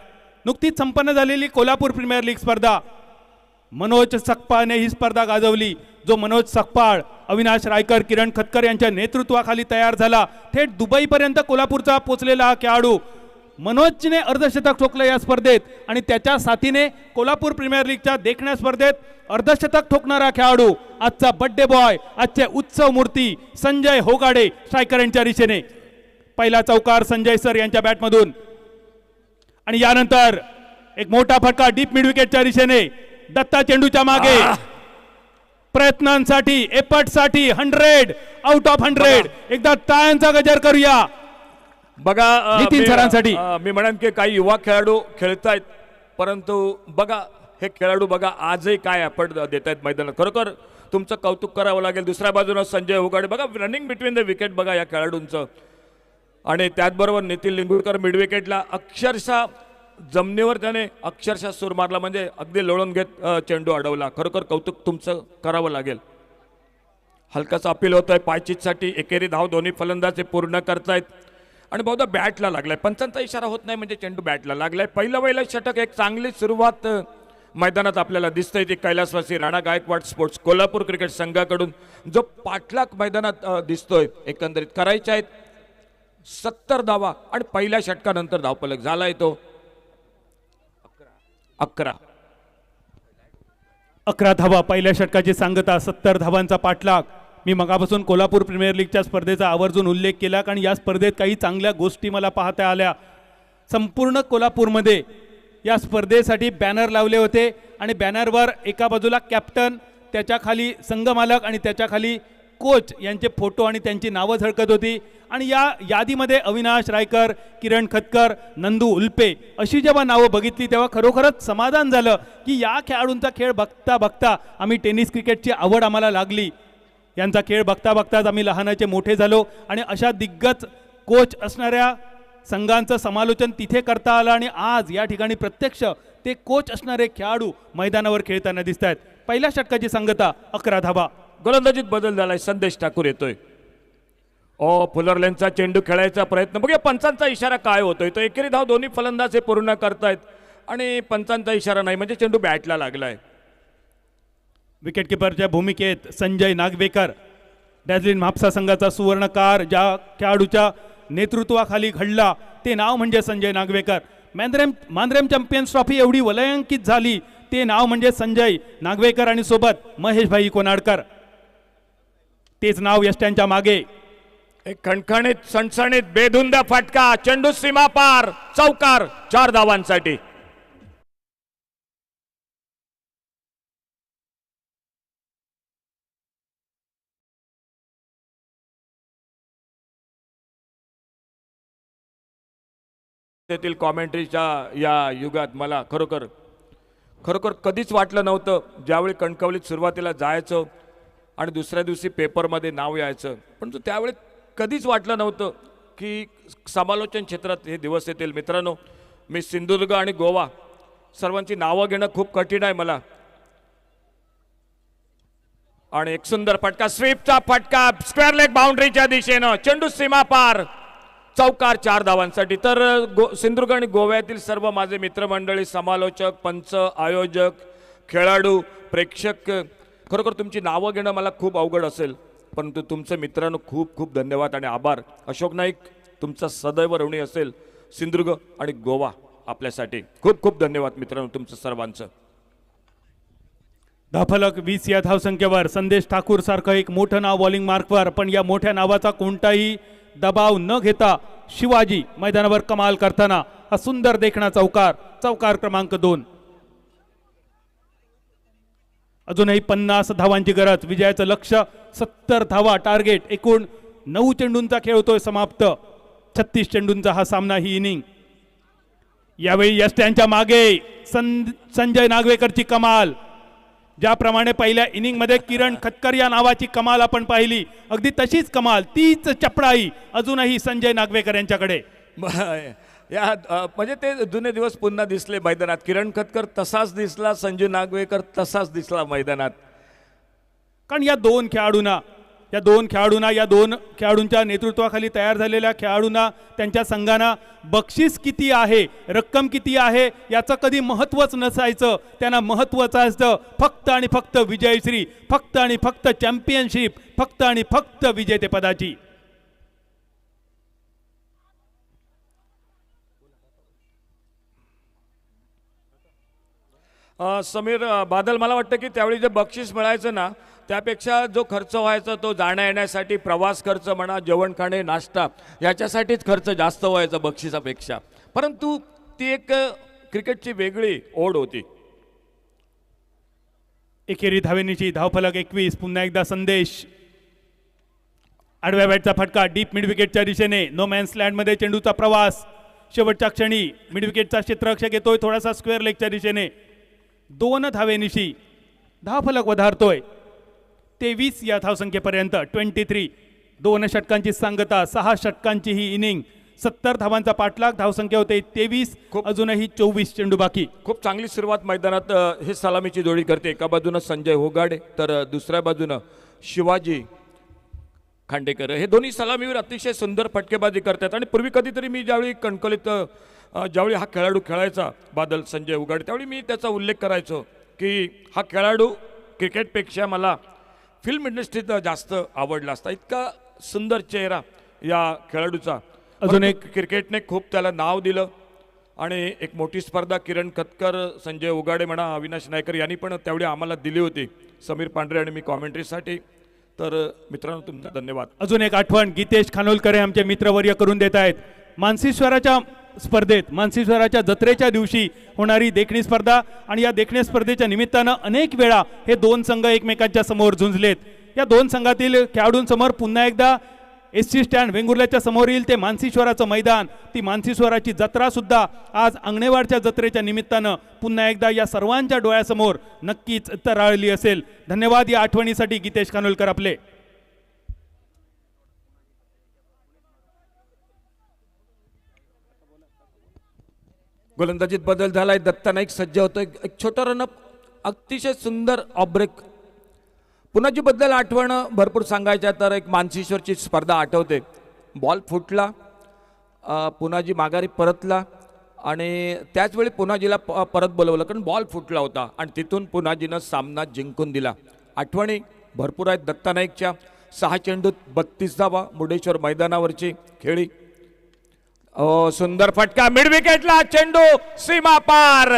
नुकतीच संपन्न झालेली कोल्हापूर प्रीमियर लीग स्पर्धा मनोज सकपाळने ही स्पर्धा गाजवली. जो मनोज सकपाळ, अविनाश रायकर, किरण खतकर यांच्या नेतृत्वाखाली तयार झाला. थेट दुबईपर्यंत कोल्हापूरचा पोचलेला हा खेळाडू. मनोजने अर्धशतक ठोकलं या स्पर्धेत आणि त्याच्या साथीने कोल्हापूर प्रीमियर लीगच्या देखण्या स्पर्धेत अर्धशतक ठोकणारा खेळाडू, आजचा बड्डे बॉय, आजचे उत्सव मूर्ती संजय होगाडे स्ट्रायकर यांच्या दिशेने. पहिला चौकार संजय सर यांच्या बॅटमधून आणि यानंतर एक मोठा फटका डीप मिड विकेटच्या दिशेने. दत्ता चेंडूच्या मागे, प्रयत्नांसाठी, एफर्टसाठी 100 आउट ऑफ 100. एकदा टाळ्यांचा गजर करूया बघा नितीन सरांसाठी. मी म्हणेन की काही युवा खेळाडू खेळतायत, परंतु बघा हे खेळाडू बघा आजही काय एफर्ट देत आहेत मैदानात. खरोखर तुमचं कौतुक करावं लागेल. दुसऱ्या बाजूनं संजय होगाडे बघा रनिंग बिटवीन द विकेट बघा या खेळाडूंचं. आणि त्याचबरोबर नितीन लिंबूळकर मिड विकेटला अक्षरशः जमिनीवर त्याने अक्षरशः सूर मारला, म्हणजे अगदी लोळून घेत चेंडू अडवला. खरोखर कौतुक तुमचं करावं लागेल. हलकाचा अपील होतोय पायचीतसाठी. एकेरी धाव दोन्ही फलंदाज पूर्ण करतायत आणि बहुधा बॅटला लागलाय. पंचांचा इशारा होत नाही म्हणजे चेंडू बॅटला लागलाय. पहिलं षटक, एक चांगली सुरुवात मैदानात आपल्याला दिसतंय. ती कैलासवासी राणा गायकवाड स्पोर्ट्स कोल्हापूर क्रिकेट संघाकडून जो पाठलाग मैदानात दिसतोय. एकंदरीत करायच्या आहेत 70 धावा आणि पहिल्या षटकानंतर धावफलक झालाय तो 11 धावा. पहिल्या षटकाची सांगता 70 धावांचा पाठलाग. मी मगापासून कोल्हापूर प्रीमियर लीगच्या स्पर्धेचा आवर्जून उल्लेख केला, कारण या स्पर्धेत काही चांगल्या गोष्टी मला पाहता आल्या. संपूर्ण कोल्हापूरमध्ये या स्पर्धेसाठी बॅनर लावले होते आणि बॅनरवर एका बाजूला कॅप्टन, त्याच्या खाली संघमालक आणि त्याच्या खाली कोच यांचे फोटो आणि त्यांची नावं झळकत होती. आणि या यादीमध्ये अविनाश रायकर, किरण खतकर, नंदू उल्पे अशी जेव्हा नावं बघितली तेव्हा खरोखरच समाधान झालं की या खेळाडूंचा खेळ बघता बघता आम्ही टेनिस क्रिकेटची आवड आम्हाला लागली. यांचा खेळ बघता बघताच आम्ही लहानाचे मोठे झालो आणि अशा दिग्गज कोच असणाऱ्या संघांचं समालोचन तिथे करता आलं आणि आज या ठिकाणी प्रत्यक्ष ते कोच असणारे खेळाडू मैदानावर खेळताना दिसत आहेत. पहिल्या षटकाची सांगता 11 धावा. गोलंदाजीत बदल झालाय. संदेश ठाकूर येतोय. फुलरलेनचा चेंडू खेळायचा प्रयत्न. बघूया पंचांचा इशारा काय होतोय. तो एकेरी धाव दोन्ही फलंदाज हे पूर्ण करतायत आणि पंचांचा इशारा नाही म्हणजे चेंडू बॅटला लागलाय. विकेटकीपरच्या भूमिकेत संजय नागवेकर. डॅझलिन म्हापसा संघाचा सुवर्णकार ज्या खेळाडूच्या नेतृत्वाखाली घडला ते नाव म्हणजे संजय नागवेकर. मांद्रेम चॅम्पियन्स ट्रॉफी एवढी वलयांकित झाली ते नाव म्हणजे संजय नागवेकर आणि सोबत महेशभाई कोनाडकर. तेच नाव यष्ट्यांच्या मागे. एक खणखणीत सणसणीत बेधुंद फटका, चेंडू सीमा पार, चौकार 4 धावांसाठी. तेथील कॉमेंट्रीच्या या युगात मला खरोखर कधीच वाटलं नव्हतं, ज्यावेळी कणकवलीत सुरुवातीला जायचं आणि दुसऱ्या दिवशी पेपरमध्ये नाव यायचं, परंतु त्यावेळी कधीच वाटलं नव्हतं की समालोचन क्षेत्रात हे दिवस येतील. मित्रांनो, मी सिंधुदुर्ग आणि गोवा सर्वांची नावं घेणं खूप कठीण आहे मला. आणि एक सुंदर फटका, स्वीपचा फटका स्क्वेअर लेग बाउंड्रीच्या दिशेनं, चेंडू सीमा पार, चौकार 4 धावांसाठी. तर सिंधुदुर्ग आणि गोव्यातील सर्व माझे मित्रमंडळी, समालोचक, पंच, आयोजक, खेळाडू, प्रेक्षक, खरोखर तुमची नावं घेणं मला खूप अवघड असेल, परंतु तुमचं मित्रांनो खूप खूप धन्यवाद आणि आभार. अशोक नाईक, तुमचा सदैव ऋणी असेल सिंधुदुर्ग आणि गोवा आपल्यासाठी. खूप खूप धन्यवाद मित्रांनो तुमचं सर्वांचं. धाफलक 20 या धावसंख्येवर संदेश ठाकूर सारखं एक मोठं नाव बॉलिंग मार्कवर, पण या मोठ्या नावाचा कोणताही दबाव न घेता शिवाजी मैदानावर कमाल करताना हा सुंदर देखणा चौकार क्रमांक 2. अजूनही 50 धावांची गरज, विजयाचं लक्ष्य 70 धावा टार्गेट. एकूण 9 चेंडूंचा खेळ होतोय समाप्त. 36 चेंडूंचा हा सामना, ही इनिंग. यावेळी यष्ट्यांच्या मागे संजय नागवेकरची कमाल. ज्याप्रमाणे पहिल्या इनिंग मध्ये किरण खटकर या नावाची कमाल आपण पाहिली, अगदी तशीच कमाल, तीच चपळाई अजूनही संजय नागवेकर यांच्याकडे. या म्हणजे ते जुने दिवस पुन्हा दिसले मैदानात. किरण खटकर तसाच दिसला, संजय नागवेकर तसाच दिसला मैदानात. कारण या दोन खेळाडूंच्या नेतृत्वाखाली तयार झालेल्या खेळाडूंना, त्यांच्या संघांना बक्षीस किती आहे, रक्कम किती आहे याचं कधी महत्त्वच नसायचं. त्यांना महत्त्वाचं असतं फक्त आणि फक्त विजयश्री, फक्त आणि फक्त चॅम्पियनशिप, फक्त आणि फक्त विजेतेपदाची. समीर बादल, मला वाटतं की त्यावेळी जे बक्षीस मिळायचं ना, त्यापेक्षा जो खर्च व्हायचा तो जाण्या येण्यासाठी, प्रवास खर्च म्हणा, जेवण खाणे, नाश्ता, याच्यासाठीच खर्च जास्त व्हायचा बक्षिसापेक्षा. परंतु ती एक क्रिकेटची वेगळी ओढ होती. एकेरी धावेनीची, धावफलक 21. पुन्हा एकदा संदेश, आडव्या बॅटचा फटका डीप मिड विकेटच्या दिशेने. नो मॅन्स लँडमध्ये चेंडूचा प्रवास. शेवटच्या क्षणी मिड विकेटचा क्षेत्ररक्षक येतोय थोडासा स्क्वेअर लेगच्या दिशेने. 2 धावेनिशी धावफलक वधारतोय 23 या धावसंख्येपर्यंत. 23. 2 षटकांची सांगता, 6 षटकांची ही इनिंग. 70 धावांचा पाठलाग, धावसंख्या होते 23. अजूनही 24 चेंडू बाकी. खूप चांगली सुरुवात मैदानात हे सलामीची जोडी करते. एका बाजूनं संजय होगाडे तर दुसऱ्या बाजूनं शिवाजी खांडेकर. हे दोन्ही सलामीवर अतिशय सुंदर फटकेबाजी करतात. आणि पूर्वी कधीतरी मी ज्यावेळी कणकवलीत ज्यावेळी हा खेळाडू खेळायचा बादल संजय उगाडे, त्यावेळी मी त्याचा उल्लेख करायचो की हा खेळाडू क्रिकेटपेक्षा मला फिल्म इंडस्ट्रीत जास्त आवडला असता. इतका सुंदर चेहरा या खेळाडूचा. अजून एक क्रिकेटने खूप त्याला नाव दिलं. आणि एक मोठी स्पर्धा किरण खटकर, संजय उगाडे म्हणा, अविनाश नायकर यांनी पण त्यावेळी आम्हाला दिली होती, समीर पांढरे आणि मी कॉमेंट्रीसाठी. तर मित्रांनो तुमचा धन्यवाद. अजून एक आठवण गीतेश खानोलकर हे आमचे मित्रवर्य करून देत आहेत. मानसीश्वराच्या स्पर्धेत, मानसीश्वराच्या जत्रेच्या दिवशी होणारी देखणी स्पर्धा, आणि या देखणी स्पर्धेच्या निमित्तानं अनेक वेळा हे 2 संघ एकमेकांच्या समोर झुंजलेत. या 2 संघातील खेळाडूंसमोर पुन्हा एकदा SC स्टँड वेंगुर्ल्याच्या समोर येईल ते मानसीश्वराचं मैदान, ती मानसीश्वराची जत्रा सुद्धा आज अंगणेवाडच्या जत्रेच्या निमित्तानं पुन्हा एकदा या सर्वांच्या डोळ्यासमोर नक्कीच तरळली असेल. धन्यवाद या आठवणीसाठी गीतेश खानोलकर आपले. गोलंदाजीत बदल झालाय. दत्ता नाईक सज्ज होतोय. एक छोटा रनअप, अतिशय सुंदर ऑफ ब्रेक. पुन्हाची बद्दल आठवण भरपूर सांगायच्या तर एक मानसीश्वरची स्पर्धा आठवते. बॉल फुटला, पुन्हाजी माघारी परतला आणि त्याचवेळी पुन्हाजीला परत बोलवलं कारण बॉल फुटला होता आणि तिथून पुन्हाजीनं सामना जिंकून दिला. आठवणी भरपूर आहेत दत्ता नाईकच्या. 6 चेंडूत 32 धावा, मुर्डेश्वर मैदानावरची खेळी. सुंदर फटका मिड विकेटला, चेंडू सीमा पार.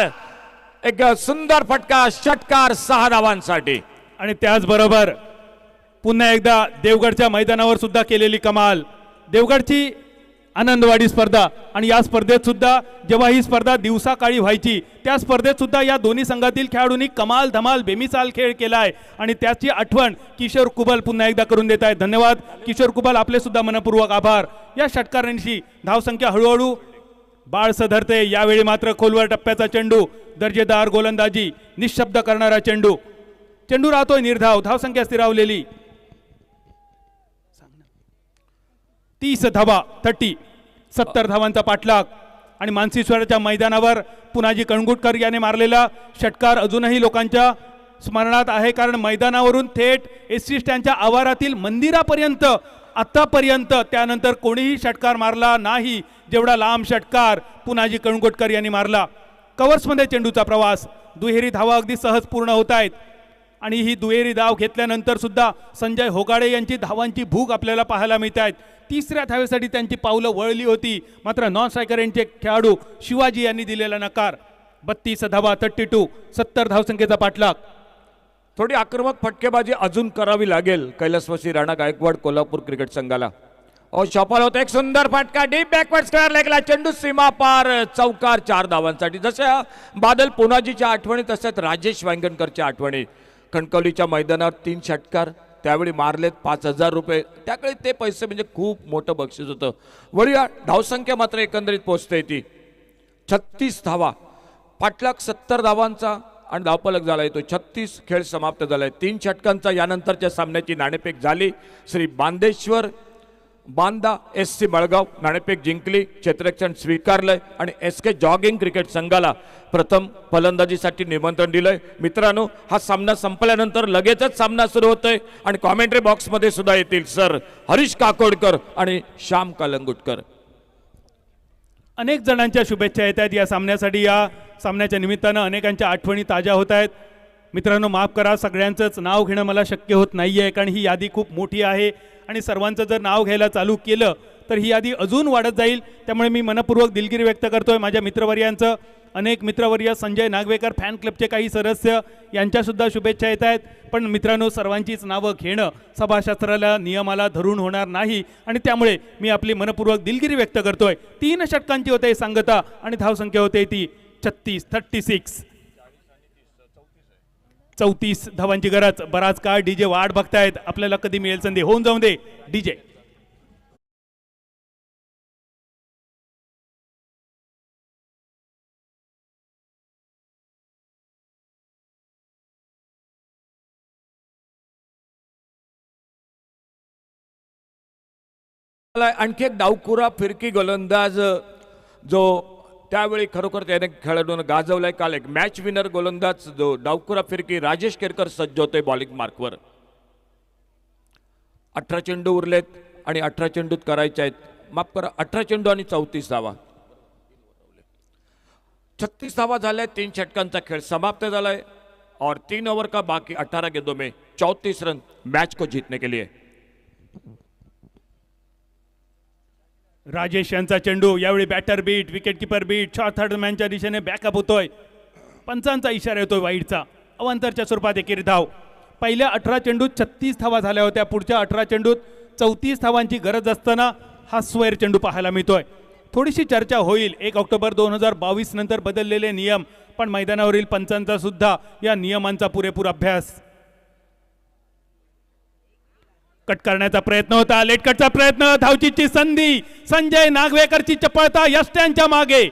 एक सुंदर फटका, षटकार 6 धावांसाठी. आणि त्याचबरोबर पुन्हा एकदा देवगडच्या मैदानावर सुद्धा केलेली कमाल. देवगडची आनंदवाडी स्पर्धा, आणि या स्पर्धेत सुद्धा जेव्हा ही स्पर्धा दिवसाकाळी व्हायची त्या स्पर्धेत सुद्धा या दोन्ही संघातील खेळाडूंनी कमाल धमाल बेमिसाल खेळ केलाय आणि त्याची आठवण किशोर कुबल पुन्हा एकदा करून देत आहेत. धन्यवाद किशोर कुबल, आपले सुद्धा मनपूर्वक आभार. या षटकारांशी धावसंख्या हळूहळू बाळसं धरते. यावेळी मात्र खोलवर टप्प्याचा चेंडू, दर्जेदार गोलंदाजी, निशब्द करणारा चेंडू. चेंडू राहतोय निर्धाव, धावसंख्या स्थिरावलेली 30 धावा 30. 70 धावांचा पाठलाग आणि मानसीश्वराच्या मैदानावर पुनाजी कणगुटकर याने मारलेला षटकार अजूनही लोकांच्या स्मरणात आहे, कारण मैदानावरून थेट एसटी स्टँडच्या आवारातील मंदिरापर्यंत आतापर्यंत त्यानंतर कोणीही षटकार मारला नाही जेवढा लांब षटकार पुनाजी कणगुटकर यांनी मारला. कव्हर्समध्ये चेंडूचा प्रवास, दुहेरी धावा अगदी सहज पूर्ण होत आहेत आणि ही दुहेरी धाव घेतल्यानंतर सुद्धा संजय होगाडे यांची धावांची भूक आपल्याला पाहायला मिळत आहेत. तिसऱ्या धावेसाठी त्यांची पावलं वळली होती, मात्र नॉन स्ट्रायकर यांचे खेळाडू शिवाजी यांनी दिलेला नकार. 32 धावा 32. 70 धावसंख्येचा पाठलाग. थोडी आक्रमक फटकेबाजी अजून करावी लागेल कैलासवासी राणा गायकवाड कोल्हापूर क्रिकेट संघाला. शॉपल होतं, एक सुंदर फटका डीप बॅकवर्ड स्क्वेअर लेगला, चेंडू सीमा पार, चौकार 4 धावांसाठी. जशा बादल पुनाजीच्या आठवणी तसंच राजेश वांगणकरच्या आठवणी. कणकवलीच्या मैदानावर 3 षटकार त्यावेळी मारलेत, 5,000 रुपये. त्याकडे ते पैसे म्हणजे खूप मोठं बक्षीस होतं. वळूया, धावसंख्या मात्र एकंदरीत पोहोचते ती 36 धावा, पाठलाग 70 धावांचा आणि धावफलक झाला तो 36. खेळ समाप्त झालाय. 3 षटकांचा यानंतरच्या सामन्याची नाणेफेक झाली. श्री बांदेश्वर बांदा SC मळगाव नाणेफेक जिंकली, क्षेत्ररक्षण स्वीकारलंय आणि SK जॉगिंग क्रिकेट संघाला प्रथम फलंदाजीसाठी निमंत्रण दिलंय. मित्रांनो, हा सामना संपल्यानंतर लगेचच सामना सुरू होतोय आणि कॉमेंट्री बॉक्समध्ये सुद्धा येतील सर हरीश काकोडकर आणि श्याम कालंगुटकर. अनेक जणांच्या शुभेच्छा येत आहेत या सामन्यासाठी. या सामन्याच्या निमित्तानं अनेकांच्या आठवणी ताज्या होत आहेत. मित्रांनो, माफ करा, सगळ्यांचंच नाव घेणं मला शक्य होत नाही आहे, कारण ही यादी खूप मोठी आहे आणि सर्वांचं जर नाव घ्यायला चालू केलं तर ही यादी अजून वाढत जाईल. त्यामुळे मी मनपूर्वक दिलगिरी व्यक्त करतोय माझ्या मित्रवर्यांचं. अनेक मित्रवर्य, संजय नागवेकर फॅन क्लबचे काही सदस्य यांच्यासुद्धा शुभेच्छा येत आहेत. पण मित्रांनो, सर्वांचीच नावं घेणं सभाशास्त्राला नियमाला धरून होणार नाही आणि त्यामुळे मी आपली मनपूर्वक दिलगिरी व्यक्त करतोय. 3 षटकांची होते सांगता आणि धावसंख्या होते ती 36. 34 धावांची गरज. बराच काळ डीजे वाट बघतायत, आपल्याला कधी मिळेल संधी. होऊन जाऊन दे डीजे. आणखी एक डावखुरा फिरकी गोलंदाज जो त्यावेळी खरोखर त्याने खेळाडूंना गाजवलाय. काल एक मॅच विनर गोलंदाज जो डावखुरा फिरकी राजेश केरकर सज्ज होते बॉलिंग मार्कवर. 18 चेंडू उरलेत आणि 18 चेंडूत करायचे आहेत. माफ करा, 18 चेंडू आणि 34 धावा. 36 धावा झाल्या. 3 षटकांचा खेळ समाप्त झालाय और 3 ओव्हर का बाकी 18 गेंदों में 34 रन मैच को जीतने के लिए. राजेश यांचा चेंडू, यावेळी batter beat, wicket keeper beat, short third मॅनच्या दिशेने बॅकअप होतोय. पंचांचा इशारा येतोय वाईडचा. अवांतरच्या स्वरूपात एकेरी धाव. पहिल्या 18 चेंडूत 36 धावा झाल्या होत्या. पुढच्या 18 चेंडूत 34 धावांची गरज असताना हा स्क्वेअर चेंडू पाहायला मिळतोय. थोडीशी चर्चा होईल 1 ऑक्टोबर 2022 नंतर बदललेले नियम, पण मैदानावरील पंचांचा सुद्धा या नियमांचा पुरेपूर अभ्यास. कट करण्याचा प्रयत्न होता, लेट कटचा प्रयत्न, धावचीची संधी, संजय नागवेकरची चपळता यष्ट्यांच्या मागे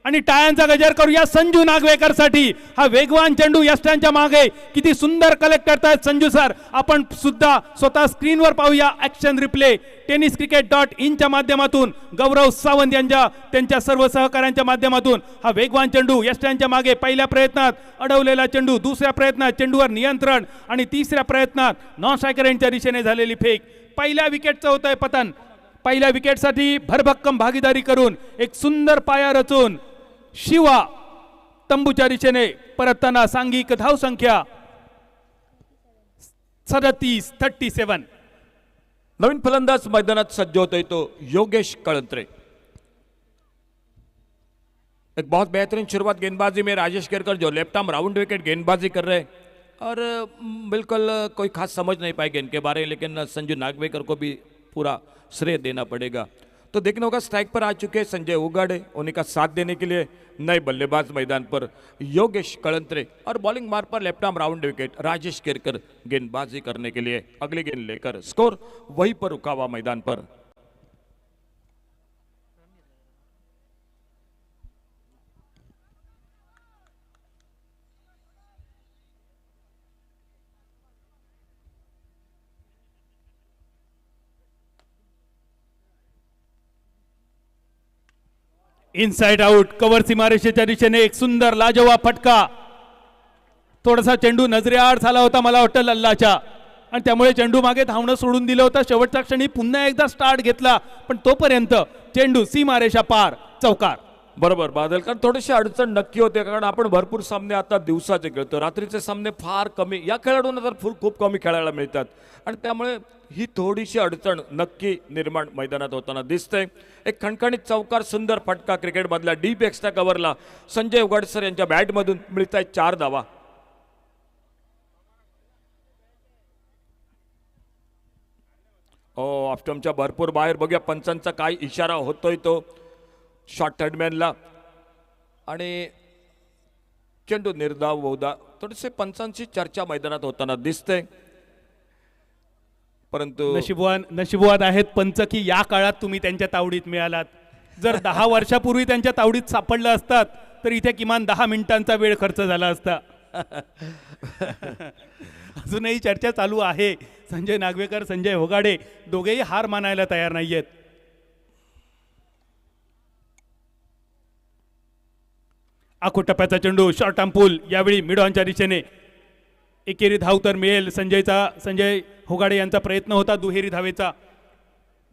आणि टाळ्यांचा गजर करूया संजू नागवेकरसाठी. हा वेगवान चेंडू यष्ट्यांच्या मागे. किती सुंदर कलेक्ट करतायत संजू सर. आपण सुद्धा स्वतः स्क्रीनवर पाहूया ऍक्शन रिप्ले tenniscricket.in च्या माध्यमातून, गौरव सावंत यांच्या त्यांच्या सर्व सहकाऱ्यांच्या माध्यमातून. हा वेगवान चेंडू यष्ट्यांच्या मागे. पहिल्या प्रयत्नात अडवलेला चेंडू, दुसऱ्या प्रयत्नात चेंडूवर नियंत्रण आणि तिसऱ्या प्रयत्नात नॉन स्ट्रायकर यांच्या दिशेने झालेली फेक. पहिल्या विकेटचं होतंय पतन. पहिल्या विकेटसाठी भरभक्कम भागीदारी करून एक सुंदर पाया रचून शिवा तंबूच्या दिशेने परतताना सांघिक धावसंख्या 37. नवीन फलंदाज मैदानात सज्ज होता है तो योगेश कळंत्रे. एक बहुत बेहतरीन शुरुआत गेंदबाजी में राजेश केरकर जो लेफ्ट आर्म राउंड विकेट गेंदबाजी कर रहे हैं और बिल्कुल कोई खास समझ नहीं पाए गेंद के बारे में, लेकिन संजू नागवेकर को भी पूरा श्रेय देना पड़ेगा. तो देखना होगा स्ट्राइक पर आ चुके हैं संजय उगाड़े, उन्हीं का साथ देने के लिए नए बल्लेबाज मैदान पर योगेश कळंत्रे और बॉलिंग मार्ग पर left arm round wicket Rajesh Kerkar गेंदबाजी करने के लिए अगली गेंद लेकर स्कोर वहीं पर रुका हुआ मैदान पर. इनसाइड आउट, कव्हर सीमारेषेच्या दिशेने एक सुंदर लाजवाब फटका. थोडासा चेंडू नजरेआड झाला होता मला वाटतं लल्लाच्या, आणि त्यामुळे चेंडू मागे धावणं सोडून दिलं होतं. शेवटच्या क्षणी पुन्हा एकदा स्टार्ट घेतला, पण तोपर्यंत चेंडू सीमारेषा पार, चौकार. बरोबर बादल, कारण थोडीशी अडचण नक्की होते, कारण आपण भरपूर सामने आता दिवसाचे खेळतो, रात्रीचे सामने फार कमी, या खेळाडूंना तर खूप कमी खेळायला मिळतात, आणि त्यामुळे ही थोडीशी अडचण नक्की निर्माण मैदानात होताना दिसते. एक खणखणीत चौकार, सुंदर फटका क्रिकेटमधल्या डीप एक्स्ट्रा कव्हरला संजय उघाडसर यांच्या बॅटमधून मिळत आहेत 4 धावा. ऑफ्टमच्या भरपूर बाहेर, बघूया पंचांचा काय इशारा होतोय तो शॉर्ट थर्डमॅनला, आणि चेंडू निर्धाव बहुधा. थोडेसे पंचांची चर्चा मैदानात होताना दिसते, परंतु नशिबवान आहेत पंच की या काळात तुम्ही त्यांच्या तावडीत मिळालात. जर 10 वर्षापूर्वी त्यांच्या तावडीत सापडलं असतात तर इथे किमान 10 मिनिटांचा वेळ खर्च झाला असता. अजूनही चर्चा चालू आहे. संजय नागवेकर, संजय होगाडे दोघेही हार मानायला तयार नाहीयेत. आखो टप्प्याचा चेंडू शॉर्ट आर्म पूल, यावेळी मिड ऑनच्या दिशेने एकेरी धाव तर मिळेल. संजय होगाडे यांचा प्रयत्न होता दुहेरी धावेचा.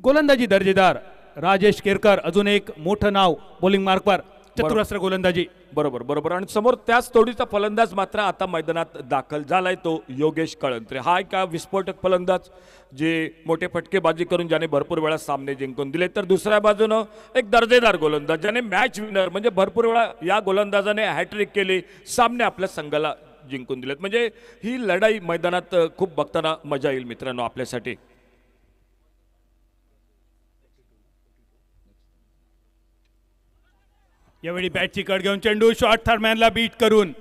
गोलंदाजी दर्जेदार राजेश केरकर, अजून एक मोठं नाव बॉलिंग मार्कवर, चतुरस्र गोलंदाजी. बरोबर, आणि समोर त्याच तोडीचा फलंदाज मात्र आता मैदानात दाखल झालाय, तो योगेश कळंत्रे. हा एक विस्फोटक फलंदाज जे मोठे फटकेबाजी करून ज्याने भरपूर वेळा सामने जिंकून दिले, तर दुसऱ्या बाजूनं एक दर्जेदार गोलंदाज ज्याने मॅच विनर म्हणजे भरपूर वेळा या गोलंदाजाने हॅट्रिक केली, सामने आपल्या संघाला जिंकून दिलेत. म्हणजे ही लढाई मैदानात खूप बघताना मजा येईल मित्रांनो आपल्यासाठी. यावेळी बॅटची कड घेऊन चेंडू शॉर्ट थर्डमॅनला बीट करून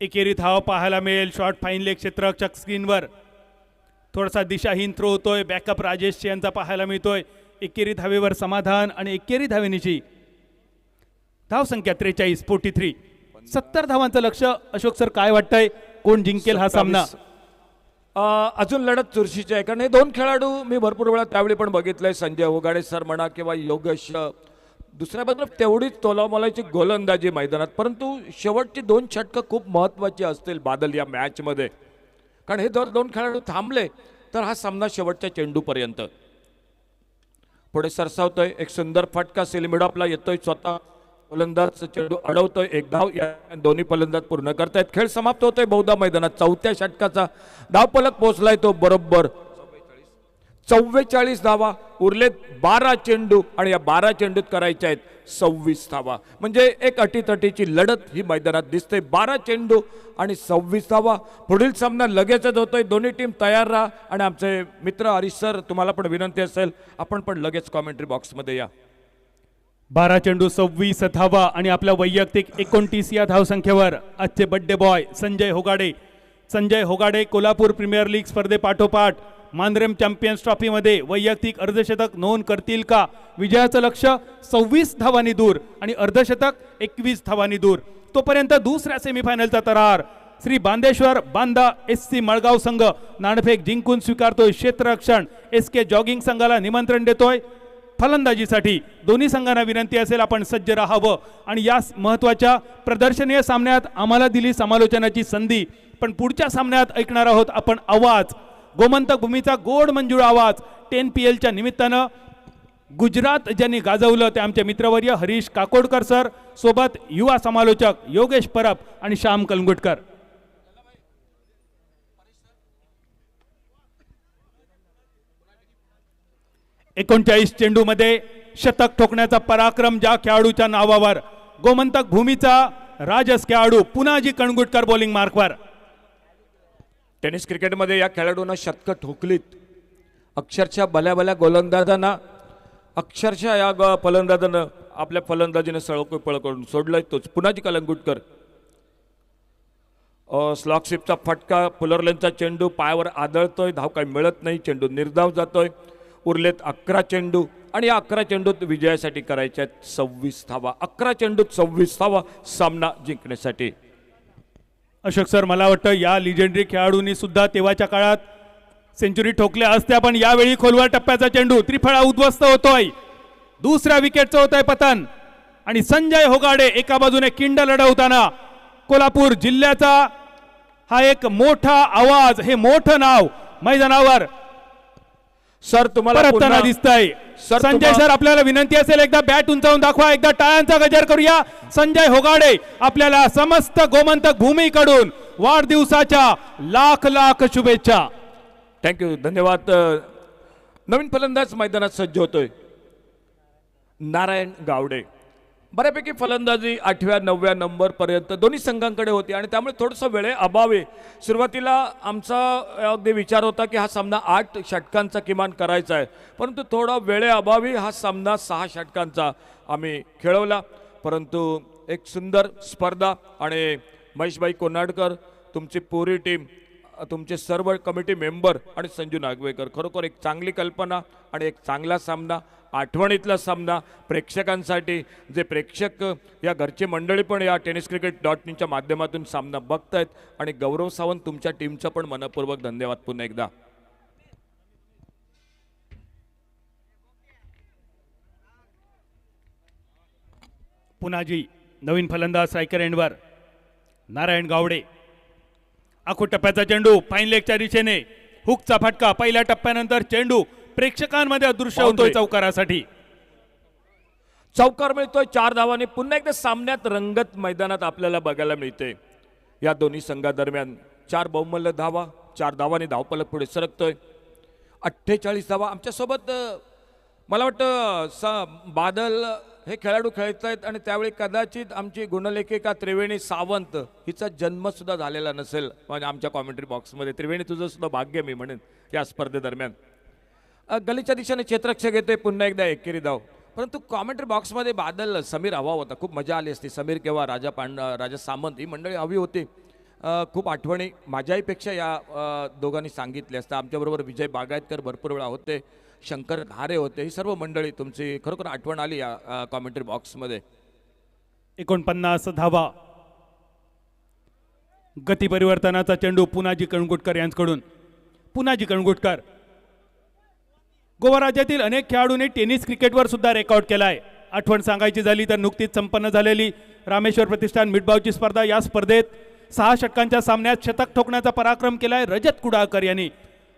एकेरी धाव पाहायला मिळेल. शॉर्ट फाईन लेग क्षेत्ररक्षक स्क्रीनवर. थोडासा दिशाहीन थ्रो होतोय, बॅकअप राजेश यांचा पाहायला मिळतोय. एकेरी धावेवर समाधान आणि एकेरी धावेनीची धाव संख्या 43, 43. 70 धावांचं लक्ष. अशोक सर, काय वाटतंय, कोण जिंकेल हा सामना? अजून लढत चुरशीची आहे, कारण हे दोन खेळाडू मी भरपूर वेळा त्यावेळी पण बघितलंय, संजय होगाडे सर म्हणा किंवा योगेश. दुसऱ्या बाजूला तेवढीच तोलामोलाची गोलंदाजी मैदानात, परंतु शेवटची 2 षटकं खूप महत्त्वाची असतील बादल या मॅचमध्ये, कारण हे जर 2 खेळाडू थांबले तर हा सामना शेवटच्या चेंडूपर्यंत. पुढे सरसावतोय, एक सुंदर फटका मिड ऑफला येतोय, स्वतः फलंदाज चेंडू अडवतोय, 1 धाव या दोन्ही फलंदाज पूर्ण करतायत. खेळ समाप्त होतोय बहुधा मैदानात. 4थ्या षटकाचा धावफलक पोहोचलाय तो बरोबर 44 धावा. उरलेत 12 चेंडू आणि या 12 चेंडूत करायच्या आहेत 26 धावा. म्हणजे एक अटीतटीची लढत ही मैदानात दिसते. 12 चेंडू आणि 26 धावा. पुढील सामना लगेचच होतोय. दोन्ही टीम तयार राहा, आणि आमचे मित्र हरीश सर, तुम्हाला पण विनंती असेल, आपण पण लगेच कॉमेंट्री बॉक्समध्ये या. 12 चेंडू 26 धावा आणि आपल्या वैयक्तिक 29 या धावसंख्येवर आजचे birthday boy Sanjay Hogade Kolhapur premier league स्पर्धेपाठोपाठ मांद्रेम चॅम्पियन्स ट्रॉफीमध्ये वैयक्तिक अर्धशतक नोंद करतील का? विजयाचं लक्ष 26 धावांनी दूर आणि अर्धशतक 21 धावांनी दूर. तोपर्यंत दुसऱ्या सेमीफायनलचा तरार. श्री बांदेश्वर बांदा SC मळगाव संघ नाणेफेक जिंकून स्वीकारतोय क्षेत्ररक्षण. SK जॉगिंग संघाला निमंत्रण देतोय फलंदाजीसाठी. दोन्ही संघांना विनंती असेल आपण सज्ज राहावं, आणि या महत्त्वाच्या प्रदर्शनीय सामन्यात आम्हाला दिली समालोचनाची संधी, पण पुढच्या सामन्यात ऐकणार आहोत आपण आवाज, गोमंतक भूमीचा गोड मंजूळ आवाज. 10 PLच्या निमित्तानं गुजरात ज्यांनी गाजवलं ते आमचे मित्रवर्य हरीश काकोडकर सर, सोबत युवा समालोचक योगेश परब आणि श्याम कलंगुटकर. एकोणचाळीस चेंडूमध्ये शतक ठोकण्याचा पराक्रम ज्या खेळाडूच्या नावावर, गोमंतक भूमीचा राजस खेळाडू पुनाजी कणगुटकर बॉलिंग मार्कवर. टेनिस क्रिकेटमध्ये या खेळाडूंना शतकं ठोकलीत. अक्षरशः भल्या गोलंदाजांना, अक्षरशः या फलंदाजानं आपल्या फलंदाजीने सळपळ करून सोडलंय. तोच पुनाजी कलंगुटकर. स्लॉकशिपचा फटका, पुलरलेनचा चेंडू पायावर आदळतोय, धाव काही मिळत नाही, चेंडू निर्धाव जातोय. उरलेत 11 चेंडू आणि या 11 चेंडूत विजयासाठी करायच्या आहेत 26 धावा. 11 चेंडूत 26 धावा सामना जिंकण्यासाठी. अशोक सर, मला वाटतं या लिजेंडरी खेळाडूंनी सुद्धा तेव्हाच्या काळात सेंचुरी ठोकल्या असत्या, पण यावेळी खोलवर टप्प्याचा चेंडू त्रिफळा उद्ध्वस्त होतोय. दुसऱ्या विकेटचं होत आहे पतन आणि संजय होगाडे एका बाजूने किंड लढवताना कोल्हापूर जिल्ह्याचा हा एक मोठा आवाज, हे मोठं नाव मैदानावर सर तुम्हाला परतताना पुन्हा- दिसतंय. सर, संजय तुम्हा- सर, आपल्याला विनंती असेल एकदा बॅट उंचावून दाखवा, एकदा टाळ्यांचा गजर करूया. संजय होगाडे आपल्याला समस्त गोमंतक भूमीकडून वाढदिवसाच्या लाख लाख शुभेच्छा. थँक्यू, धन्यवाद. नवीन फलंदाज मैदानात सज्ज होतोय नारायण गावडे. बऱ्यापैकी फलंदाजी 8व्या 9व्या नंबर पर्यंत दोन्ही संघांकडे होती आणि त्यामुळे थोडंसं वेळे अभावी सुरुवातीला आमचा अगदी विचार होता की हा सामना 8 षटकांचा किमान करायचा आहे, परंतु थोडा वेळे अभावी हा सामना 6 षटकांचा आम्ही खेळवला. परंतु एक सुंदर स्पर्धा आणि महेशभाई कोनाडकर, तुमची पुरी टीम, तुमचे सर्व कमिटी मेंबर आणि संजू नागवेकर, खरोखर एक चांगली कल्पना आणि एक चांगला सामना, आठवणीतला सामना प्रेक्षकांसाठी. जे प्रेक्षक या घरची मंडळी पण या tenniscricket.inच्या माध्यमातून सामना बघतायत आणि गौरव सावंत तुमच्या टीमचं पण मनपूर्वक धन्यवाद पुन्हा एकदा. पुन्हाजी नवीन फलंदाज स्ट्रायकर एंडवर नारायण गावडे. आखो टप्प्याचा चेंडू फाईन लेगच्या दिशेने, हुकचा फटका. पहिल्या टप्प्यानंतर चेंडू प्रेक्षकांमध्ये अदृश्य होतोय Boundary. चौकारासाठी. चौकार मिळतोय 4 धावांनी. पुन्हा एकदा सामन्यात रंगत मैदानात आपल्याला बघायला मिळते. या दोन्ही संघादरम्यान 4 बहुमूल्य धावा, 4 धावांनी धावफलक पुढे सरकतोय. 48 धावा. आमच्यासोबत मला वाटतं बादल हे खेळाडू खेळत आहेत आणि त्यावेळी कदाचित आमची गुणलेखिका त्रिवेणी सावंत हिचा जन्मसुद्धा झालेला नसेल. म्हणजे आमच्या कॉमेंट्री बॉक्समध्ये त्रिवेणी तुझं सुद्धा भाग्य मी म्हणेन या स्पर्धेदरम्यान. गलीच्या दिशेने क्षेत्ररक्षक येतोय पुन्हा एकदा एकेरी धाव. परंतु कॉमेंट्री बॉक्समध्ये बादल समीर हवा होता. खूप मजा आली असती. समीर किंवा राजा सामंत ही मंडळी हवी होती. खूप आठवणी माझ्याहीपेक्षा या दोघांनी सांगितले असता. आमच्याबरोबर विजय बागायतकर भरपूर वेळा होते, शंकर धारे होते. ही सर्व मंडळी तुमची खरोखर आठवण आली या कॉमेंट्री बॉक्समध्ये. 49 धावा. गती परिवर्तनाचा चेंडू पुनाजी कणगुटकर यांच्याकडून. पुनाजी कणगुटकर गोवा राज्यातील अनेक खेळाडूंनी टेनिस क्रिकेटवर सुद्धा रेकॉर्ड केलाय. आठवण सांगायची झाली तर नुकतीच संपन्न झालेली रामेश्वर प्रतिष्ठान मिडबावची स्पर्धा. या स्पर्धेत 6 षटकांच्या सामन्यात शतक ठोकण्याचा पराक्रम केलाय रजत कुडाळकर यांनी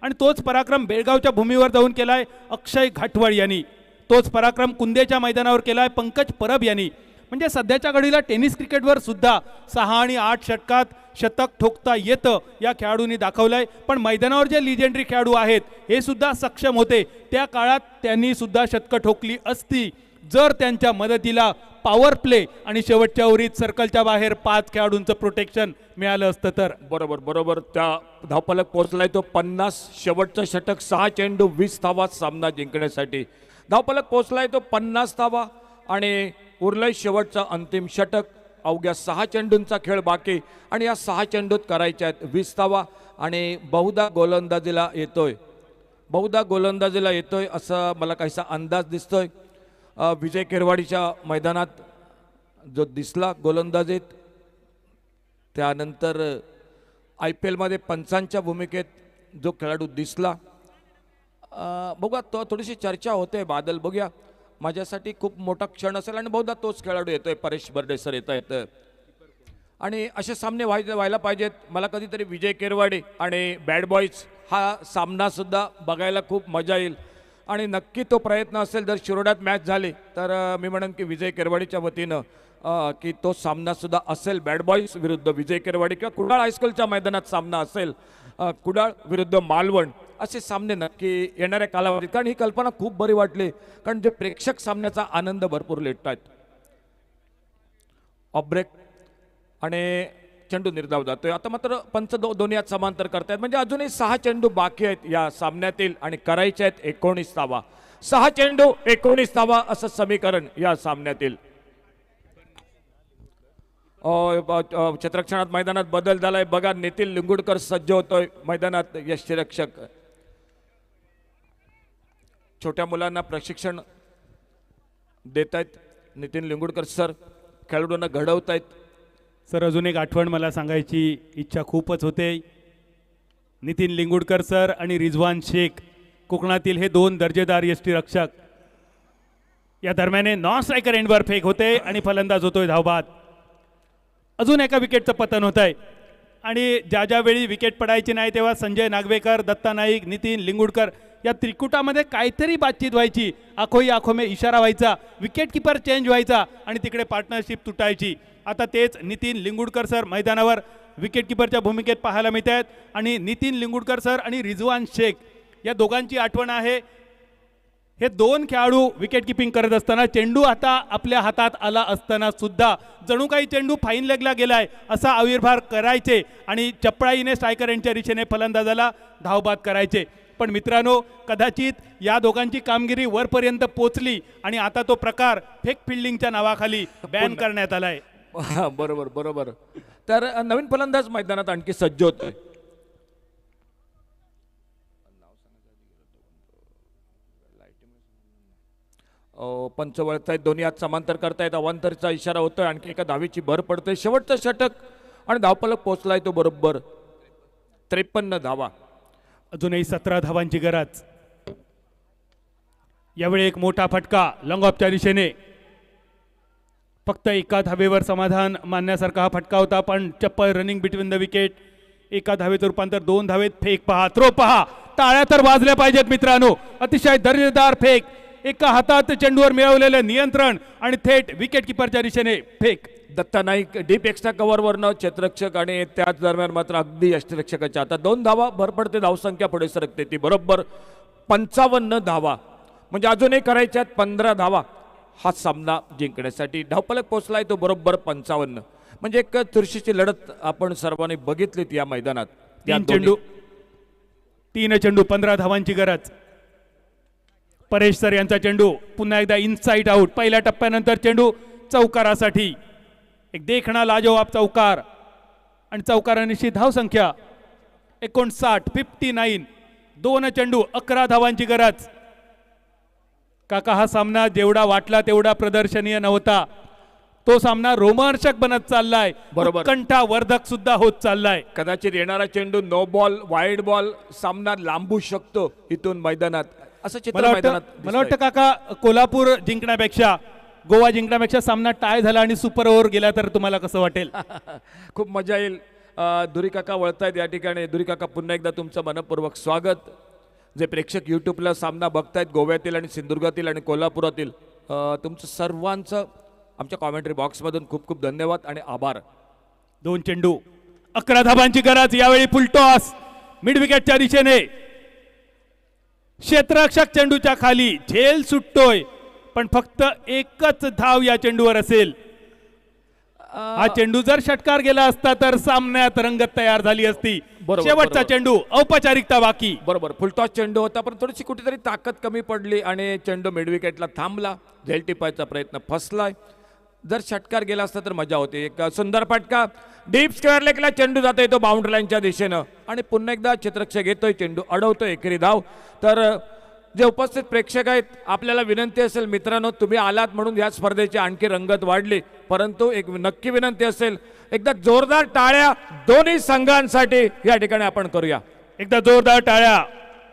आणि तोच पराक्रम बेळगावच्या भूमीवर जाऊन केलाय अक्षय घाटवळ यांनी. तोच पराक्रम कुंदेच्या मैदानावर केलाय पंकज परब यांनी. म्हणजे सध्याच्या घडीला टेनिस क्रिकेटवर सुद्धा 6 आणि 8 षटकात शतक ठोकता येतं या खेळाडूंनी दाखवलंय. पण मैदानावर जे लिजेंडरी खेळाडू आहेत हे सुद्धा सक्षम होते. त्या काळात त्यांनी सुद्धा शतकं ठोकली असती जर त्यांच्या मदतीला पॉवर प्ले आणि शेवटच्या ओव्हरीत सर्कलच्या बाहेर 5 खेळाडूंचं प्रोटेक्शन मिळालं असतं तर. बरोबर त्या धावफलक पोहोचलाय तो 50. शेवटचं षटक 6 चेंडू 20 धावा सामना जिंकण्यासाठी. धावफलक पोहोचलाय तो 50 धावा आणि उरलंय शेवटचं अंतिम षटक. अवघ्या 6 चेंडूंचा खेळ बाकी आणि या 6 चेंडूत करायच्या आहेत 20 धावा आणि बहुधा गोलंदाजीला येतोय असं मला काहीसा अंदाज दिसतोय. विजय केरवाडीच्या मैदानात जो दिसला गोलंदाजीत, त्यानंतर IPL मध्ये पंचांच्या भूमिकेत जो खेळाडू दिसला, बघूया तो थोडीशी चर्चा होते. बादल बघूया, माझ्यासाठी खूप मोठा क्षण असेल आणि बहुधा तोच खेळाडू येतोय. परेश बर्डे सर येत आणि असे सामने व्हायला पाहिजेत. मला कधीतरी विजय केरवाडी आणि बॅड बॉईज हा सामना सुद्धा बघायला खूप मजा येईल आणि नक्की तो प्रयत्न असेल. जर शिरोड्यात मॅच झाली तर मी म्हणेन की विजय केरवाडीच्या वतीनं की तो सामना सुद्धा असेल. बॅड बॉईज विरुद्ध विजय केरवाडी किंवा कुडाळ हायस्कूलच्या मैदानात सामना असेल. कुडाळ विरुद्ध मालवण असे सामने नक्की येणाऱ्या कालावधीत. कारण ही कल्पना खूप बरी वाटली, कारण जे प्रेक्षक सामन्याचा आनंद भरपूर लेट आहेत. ऑफ ब्रेक आणि चेंडू निर्धाव जातोय. आता मात्र पंच दोन्ही हात समांतर करतायत. म्हणजे अजूनही 6 चेंडू बाकी आहेत या सामन्यातील आणि करायचे आहेत 19 धावा. 6 चेंडू 19 धावा असं समीकरण या सामन्यातील. क्षेत्ररक्षणात मैदानात बदल झालाय. बघा, नितीन लिंगुडकर सज्ज होतोय मैदानात. यष्टीरक्षक छोट्या मुलांना प्रशिक्षण देत आहेत नितीन लिंगुडकर सर, खेळाडूंना घडवत आहेत. सर, अजून एक आठवण मला सांगायची इच्छा खूपच होते. नितीन लिंगुडकर सर आणि रिजवान शेख कोकणातील हे 2 दर्जेदार यष्टीरक्षक या दरम्यान नॉन स्ट्रायकर एंडवर फेक होते आणि फलंदाज होतोय धावबाद. अजून एका विकेटचं पतन होत आहे आणि ज्या ज्या वेळी विकेट पडायची नाही तेव्हा संजय नागवेकर, दत्ता नाईक, नितीन लिंगुडकर या त्रिकुटामध्ये काहीतरी बातचीत व्हायची. आखोही आखो में इशारा व्हायचा, विकेट किपर चेंज व्हायचा आणि तिकडे पार्टनरशिप तुटायची. आता तेच नितीन लिंगुडकर सर मैदानावर विकेट किपरच्या भूमिकेत पाहायला मिळत आहेत आणि नितीन लिंगुडकर सर आणि रिजवान शेख या दोघांची आठवण आहे. हे दोन खेळाडू विकेट किपिंग करत असताना चेंडू आता आपल्या हातात आला असताना सुद्धा जणू काही चेंडू फाईन लेगला गेलाय असा आविर्भाव करायचे आणि चपळाईने स्ट्रायकर यांच्या दिशेने फलंदाजाला धावबाद करायचे. पण मित्रांनो, कदाचित या दोघांची कामगिरी वरपर्यंत पोचली आणि आता तो प्रकार फेक फिल्डिंगच्या नावाखाली बॅन करण्यात आलाय. बरोबर बरोबर. तर नवीन फलंदाज मैदानात आणखी सज्ज होतोय. पंच वळतायत, दोन्ही हात समांतर करतायत, अवांतरचा इशारा होतोय, आणखी एका धावीची भर पडते. शेवटचं षटक आणि धावफलक पोहोचलाय तो बरोबर 53 धावा. अजूनही 17 धावांची गरज. यावेळी एक मोठा फटका लॉंग ऑफच्या दिशेने. फक्त एका धावेवर समाधान मानण्यासारखा हा फटका होता, पण चप्पल रनिंग बिटवीन द विकेट. एका धावेचं रूपांतर 2 धावेत. फेक पहा, थ्रो पहा, टाळ्या तर वाजल्या पाहिजेत मित्रांनो. अतिशय दर्जेदार फेक, एका हातात चेंडूवर मिळवलेलं नियंत्रण आणि थेट विकेट किपरच्या दिशेने फेक. दत्ता नाईक डीप एक्स्ट्रा कव्हरवरनं क्षेत्ररक्षक आणि त्याच दरम्यान मात्र अगदी यष्टिरक्षकाच्या आता 2 धावा भर पडते. धावसंख्या पुढे सरकते ती बरोबर 55 धावा. म्हणजे अजूनही करायच्यात 15 धावा हा सामना जिंकण्यासाठी. धावफलक पोहोचलाय तो बरोबर 55. म्हणजे एक चुरशीची लढत आपण सर्वांनी बघितलीत या मैदानात. 3 चेंडू 15 धावांची गरज. परेश सर यांचा चेंडू पुन्हा एकदा इनसाइड आउट. पहिल्या टप्प्यानंतर चेंडू चौकारासाठी. एक देखणा लाजवाब चौकार आणि चौकारानिशी धावसंख्या 59. 2 चेंडू 11 धावांची गरज. काका, हा सामना जेवढा वाटला तेवढा प्रदर्शनीय नव्हता. तो सामना रोमांचक बनत चाललाय, बरोबर. उत्कंठावर्धक सुद्धा होत चाललाय. कदाचित येणारा चेंडू नो बॉल, वाईड बॉल सामना लांबू शकतो इथून मैदानात, असं चित्र मैदानात मला वाटतं काका, कोल्हापूर जिंकण्यापेक्षा गोवा जिंकण्यापेक्षा सामना टाय झाला आणि सुपर ओव्हर गेला तर तुम्हाला कसं वाटेल? खूप मजा येईल. दुरी काका वळतायत या ठिकाणी. दुरी काका, पुन्हा एकदा तुमचं मनपूर्वक स्वागत. जे प्रेक्षक यूट्यूबला सामना बघतायत गोव्यातील आणि सिंधुदुर्गातील आणि कोल्हापुरातील, तुमचं सर्वांचं आमच्या कॉमेंट्री बॉक्समधून खूप खूप धन्यवाद आणि आभार. 2 चेंडू 11 धाबांची गरज. यावेळी फुलटॉस मिड विकेटच्या दिशेने. क्षेत्ररक्षक चेंडूच्या खाली झेल सुटतोय, पण फक्त एकच धाव या चेंडूवर असेल. हा चेंडू जर षटकार गेला असता तर सामन्यात रंगत तयार झाली असती. बरोबर, शेवटचा बरोबर. चेंडू, औपचारिकता बाकी. बरोबर, फुलटॉस चेंडू होता, पण थोडीशी कुठेतरी ताकद कमी पडली आणि चेंडू मिड विकेटला थांबला. झेल टिपायचा प्रयत्न फसलाय. जर षटकार गेला असता तर मजा होती. एक सुंदर फटका, डीप स्क्वेअर लेगला चेंडू जातोय तो बाउंड्री लाईनच्या दिशेनं आणि पुन्हा एकदा क्षेत्ररक्षक घेतोय, चेंडू अडवतोय, एकेरी धाव. तर जे उपस्थित प्रेक्षक आहेत, आपल्याला विनंती असेल मित्रांनो, तुम्ही आलात म्हणून या स्पर्धेची आणखी रंगत वाढली, परंतु एक नक्की विनंती असेल, एकदा जोरदार टाळ्या दोन्ही संघांसाठी या ठिकाणी आपण करूया. एकदा जोरदार टाळ्या.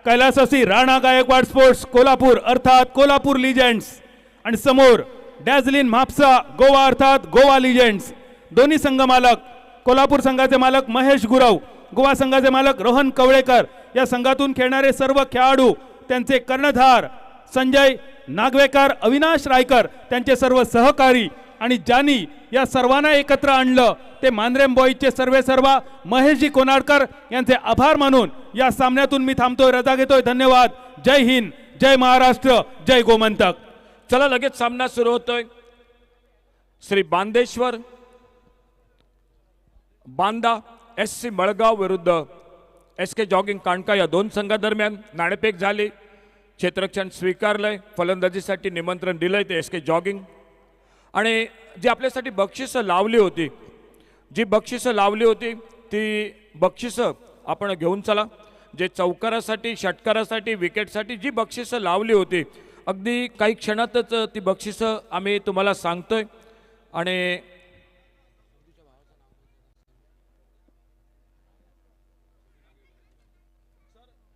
कैलासवासी राणा गायकवाड स्पोर्ट्स कोल्हापूर अर्थात कोल्हापूर लिजेंड्स आणि समोर डॅझलिन म्हापसा गोवा अर्थात गोवा लिजेंड्स. दोन्ही संघ मालक, कोल्हापूर संघाचे मालक महेश गुरव, गोवा संघाचे मालक रोहन कवळेकर. या संघातून खेळणारे सर्व खेळाडू, त्यांचे कर्णधार संजय नागवेकर, अविनाश रायकर, त्यांचे सर्व सहकारी आणि ज्यांनी या सर्वांना एकत्र आणलं ते मांद्रेम बॉईजचे सर्वेसर्वा महेशजी कोनाडकर यांचे आभार मानून या सामन्यातून मी थांबतोय, रजा घेतोय. धन्यवाद. जय हिंद, जय महाराष्ट्र, जय गोमंतक. चला, लगेच सामना सुरू होतोय. श्री बांदेश्वर बांदा SC मळगाव विरुद्ध SK जॉगिंग कांडका या 2 संघादरम्यान नाणेफेक झाली. क्षेत्ररक्षण स्वीकारलंय, फलंदाजीसाठी निमंत्रण दिलंय ते SK जॉगिंग. आणि जी आपल्यासाठी बक्षिसं लावली होती, ती बक्षिसं आपण घेऊन चला. जे चौकारासाठी, षटकारासाठी, विकेटसाठी जी बक्षिसं लावली होती, अगदी काही क्षणातच ती बक्षिसं आम्ही तुम्हाला सांगतोय. आणि